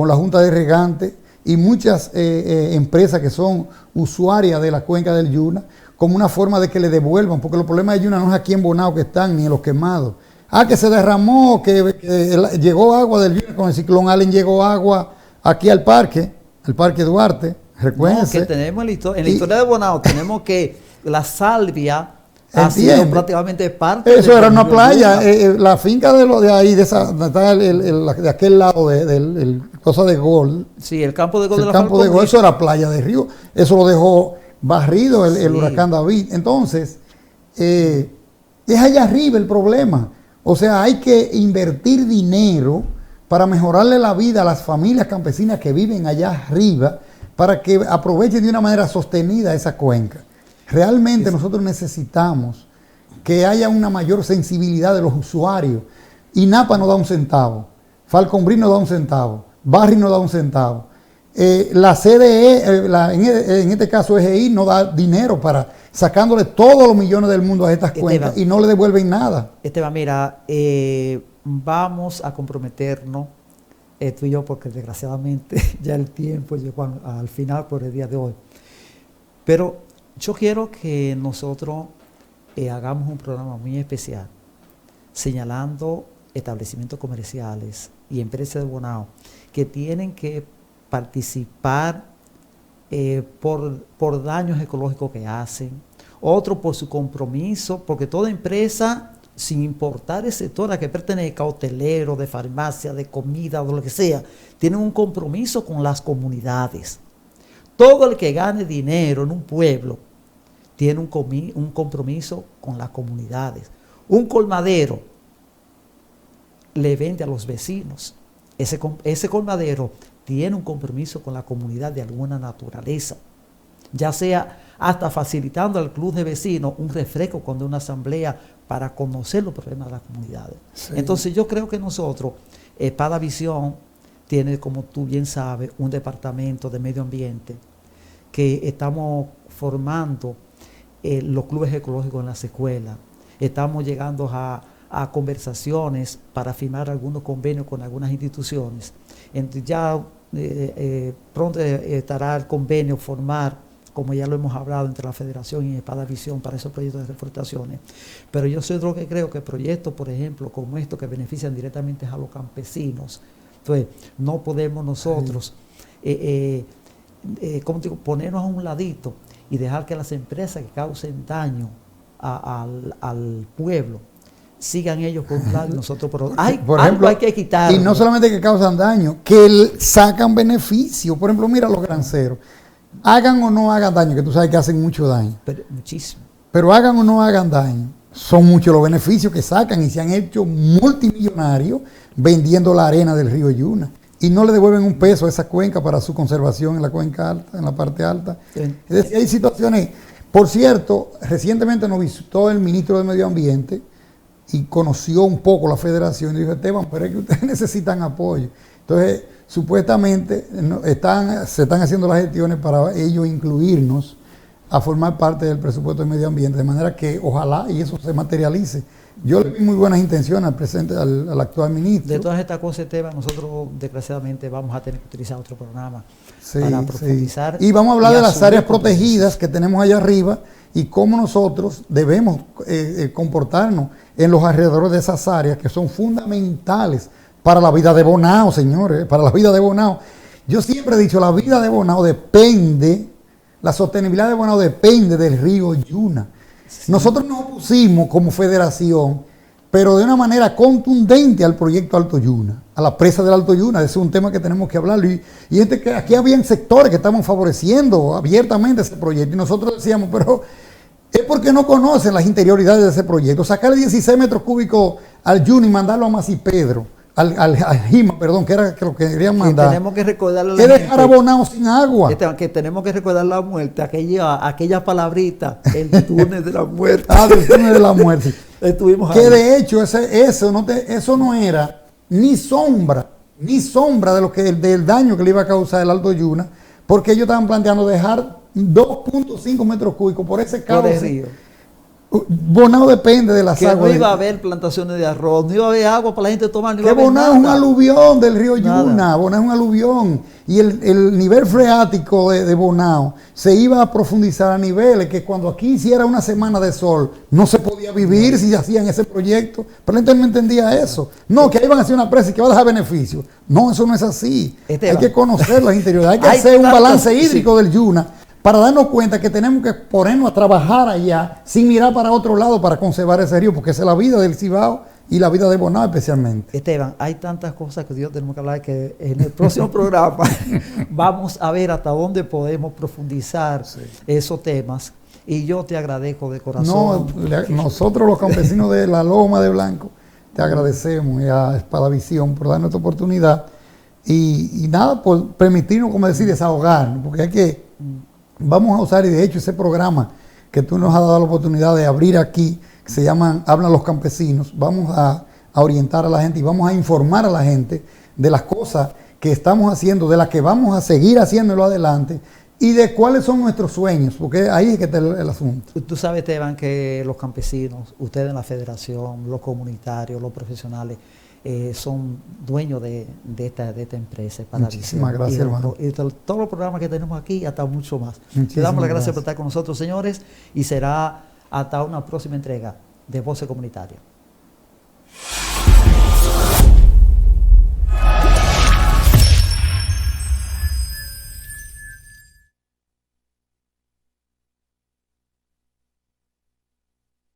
E: la Junta de Regantes y muchas empresas que son usuarias de la cuenca del Yuna, como una forma de que le devuelvan, porque los problemas de Yuna no es aquí en Bonao que están, ni en los quemados. Que se derramó, que llegó agua del Yuna con el ciclón Allen, llegó agua aquí al Parque Duarte. Recuérdense.
A: No, que tenemos en la historia de Bonao, tenemos que la salvia ha sido prácticamente parte.
E: Eso era una playa, la finca de ahí, de aquel lado del cosa de gol.
A: Sí, el campo de gol
E: de la campo de gol, eso era playa de río. Eso lo dejó barrido el huracán David. Entonces, es allá arriba el problema. O sea, hay que invertir dinero para mejorarle la vida a las familias campesinas que viven allá arriba, para que aprovechen de una manera sostenida esa cuenca. Realmente nosotros necesitamos que haya una mayor sensibilidad de los usuarios. INAPA no da un centavo, Falcon Bridge no da un centavo, Barry no da un centavo. La CDE, en este caso EGI, no da dinero para sacándole todos los millones del mundo a estas cuencas y no le devuelven nada.
A: Esteban, mira, vamos a comprometernos, tú y yo, porque desgraciadamente ya el tiempo llegó al final por el día de hoy. Pero yo quiero que nosotros hagamos un programa muy especial señalando establecimientos comerciales y empresas de Bonao que tienen que participar por daños ecológicos que hacen, otro por su compromiso, porque toda empresa, sin importar el sector a que pertenezca, hotelero, de farmacia, de comida, de lo que sea, tiene un compromiso con las comunidades. Todo el que gane dinero en un pueblo tiene un compromiso con las comunidades. Un colmadero le vende a los vecinos. Ese colmadero tiene un compromiso con la comunidad de alguna naturaleza, ya sea hasta facilitando al club de vecinos un refresco cuando hay una asamblea para conocer los problemas de las comunidades. Sí. Entonces yo creo que nosotros, Padavisión tiene, como tú bien sabes, un departamento de medio ambiente que estamos formando los clubes ecológicos en las escuelas. Estamos llegando a conversaciones para firmar algunos convenios con algunas instituciones. Ya pronto estará el convenio formar, como ya lo hemos hablado, entre la Federación y Padavisión para esos proyectos de reforestaciones. Pero yo soy lo que creo que proyectos, por ejemplo, como estos que benefician directamente a los campesinos, entonces no podemos nosotros como digo, ponernos a un ladito y dejar que las empresas que causen daño al pueblo sigan ellos por un lado y nosotros por otro. Por ejemplo, hay que quitarlo.
E: Y no solamente que causan daño, que sacan beneficio. Por ejemplo, mira los granceros. Hagan o no hagan daño, que tú sabes que hacen mucho daño.
A: Muchísimo.
E: Pero hagan o no hagan daño, son muchos los beneficios que sacan y se han hecho multimillonarios vendiendo la arena del río Yuna. Y no le devuelven un peso a esa cuenca para su conservación en la cuenca alta, en la parte alta. Sí. Es decir, hay situaciones. Por cierto, recientemente nos visitó el ministro de Medio Ambiente y conoció un poco la federación y dijo: Esteban, pero es que ustedes necesitan apoyo. Entonces, supuestamente se están haciendo las gestiones para ellos incluirnos a formar parte del presupuesto de medio ambiente, de manera que ojalá y eso se materialice. yo le vi muy buenas intenciones al presente, al actual ministro.
A: De todas estas cosas, Esteban, nosotros desgraciadamente vamos a tener que utilizar otro programa
E: Sí,
A: para
E: sí.
A: profundizar.
E: Y vamos a hablar de las
A: asumir
E: áreas
A: compromisos.
E: protegidas que tenemos allá arriba y cómo nosotros debemos comportarnos en los alrededores de esas áreas que son fundamentales para la vida de Bonao, señores, para la vida de Bonao. Yo siempre he dicho, la vida de Bonao depende, la sostenibilidad de Bonao depende del río Yuna. Sí. Nosotros nos opusimos como federación, pero de una manera contundente al proyecto Alto Yuna, a la presa del Alto Yuna. Ese es un tema que tenemos que hablarlo. Y aquí habían sectores que estaban favoreciendo abiertamente ese proyecto. Y nosotros decíamos, pero es porque no conocen las interioridades de ese proyecto. Sacarle 16 metros cúbicos al Yuna y mandarlo a Masipedro, al Jima, perdón, que era lo que querían mandar.
A: Tenemos que recordarle a
E: la gente, dejar a Bonao sin agua.
A: Que tenemos que recordar la muerte, aquella palabrita, el túnel de la muerte.
E: Del túnel de la muerte.
A: Estuvimos
E: que
A: ahí.
E: De hecho eso no era ni sombra del daño que le iba a causar el Alto Yuna, porque ellos estaban planteando dejar 2.5 metros cúbicos por ese cauce. Bonao depende de las aguas.
A: No iba a haber plantaciones de arroz, no iba a haber agua para la gente tomar.
E: Que Bonao es un aluvión del río Yuna, Bonao es un aluvión. Y el nivel freático de Bonao se iba a profundizar a niveles que cuando aquí hiciera una semana de sol no se podía vivir si hacían ese proyecto. Pero la gente no entendía eso. No, que ahí van a hacer una presa y que va a dejar beneficios. No, eso no es así. Hay que conocer las interioridades, hay que hacer un balance hídrico del Yuna, para darnos cuenta que tenemos que ponernos a trabajar allá sin mirar para otro lado para conservar ese río, porque esa es la vida del Cibao y la vida de Bonao especialmente.
A: Esteban, hay tantas cosas que Dios tenemos que hablar que en el próximo programa vamos a ver hasta dónde podemos profundizar esos temas. Y yo te agradezco de corazón.
E: Nosotros los campesinos de la Loma de Blanco te agradecemos y a Espadavisión por darnos esta oportunidad y nada, por permitirnos, como decir, desahogar, porque hay que... Vamos a usar, y de hecho ese programa que tú nos has dado la oportunidad de abrir aquí, que se llaman Hablan los Campesinos, vamos a orientar a la gente y vamos a informar a la gente de las cosas que estamos haciendo, de las que vamos a seguir haciéndolo adelante y de cuáles son nuestros sueños, porque ahí es que está el asunto.
A: Tú sabes, Esteban, que los campesinos, ustedes en la federación, los comunitarios, los profesionales, son dueños de esta empresa.
E: Muchísimas gracias, hermano.
A: Y todos los programas que tenemos aquí, hasta mucho más.
E: Muchísimas
A: Te damos las gracias
E: gracias
A: por estar con nosotros, señores, y será hasta una próxima entrega de Voces Comunitarias.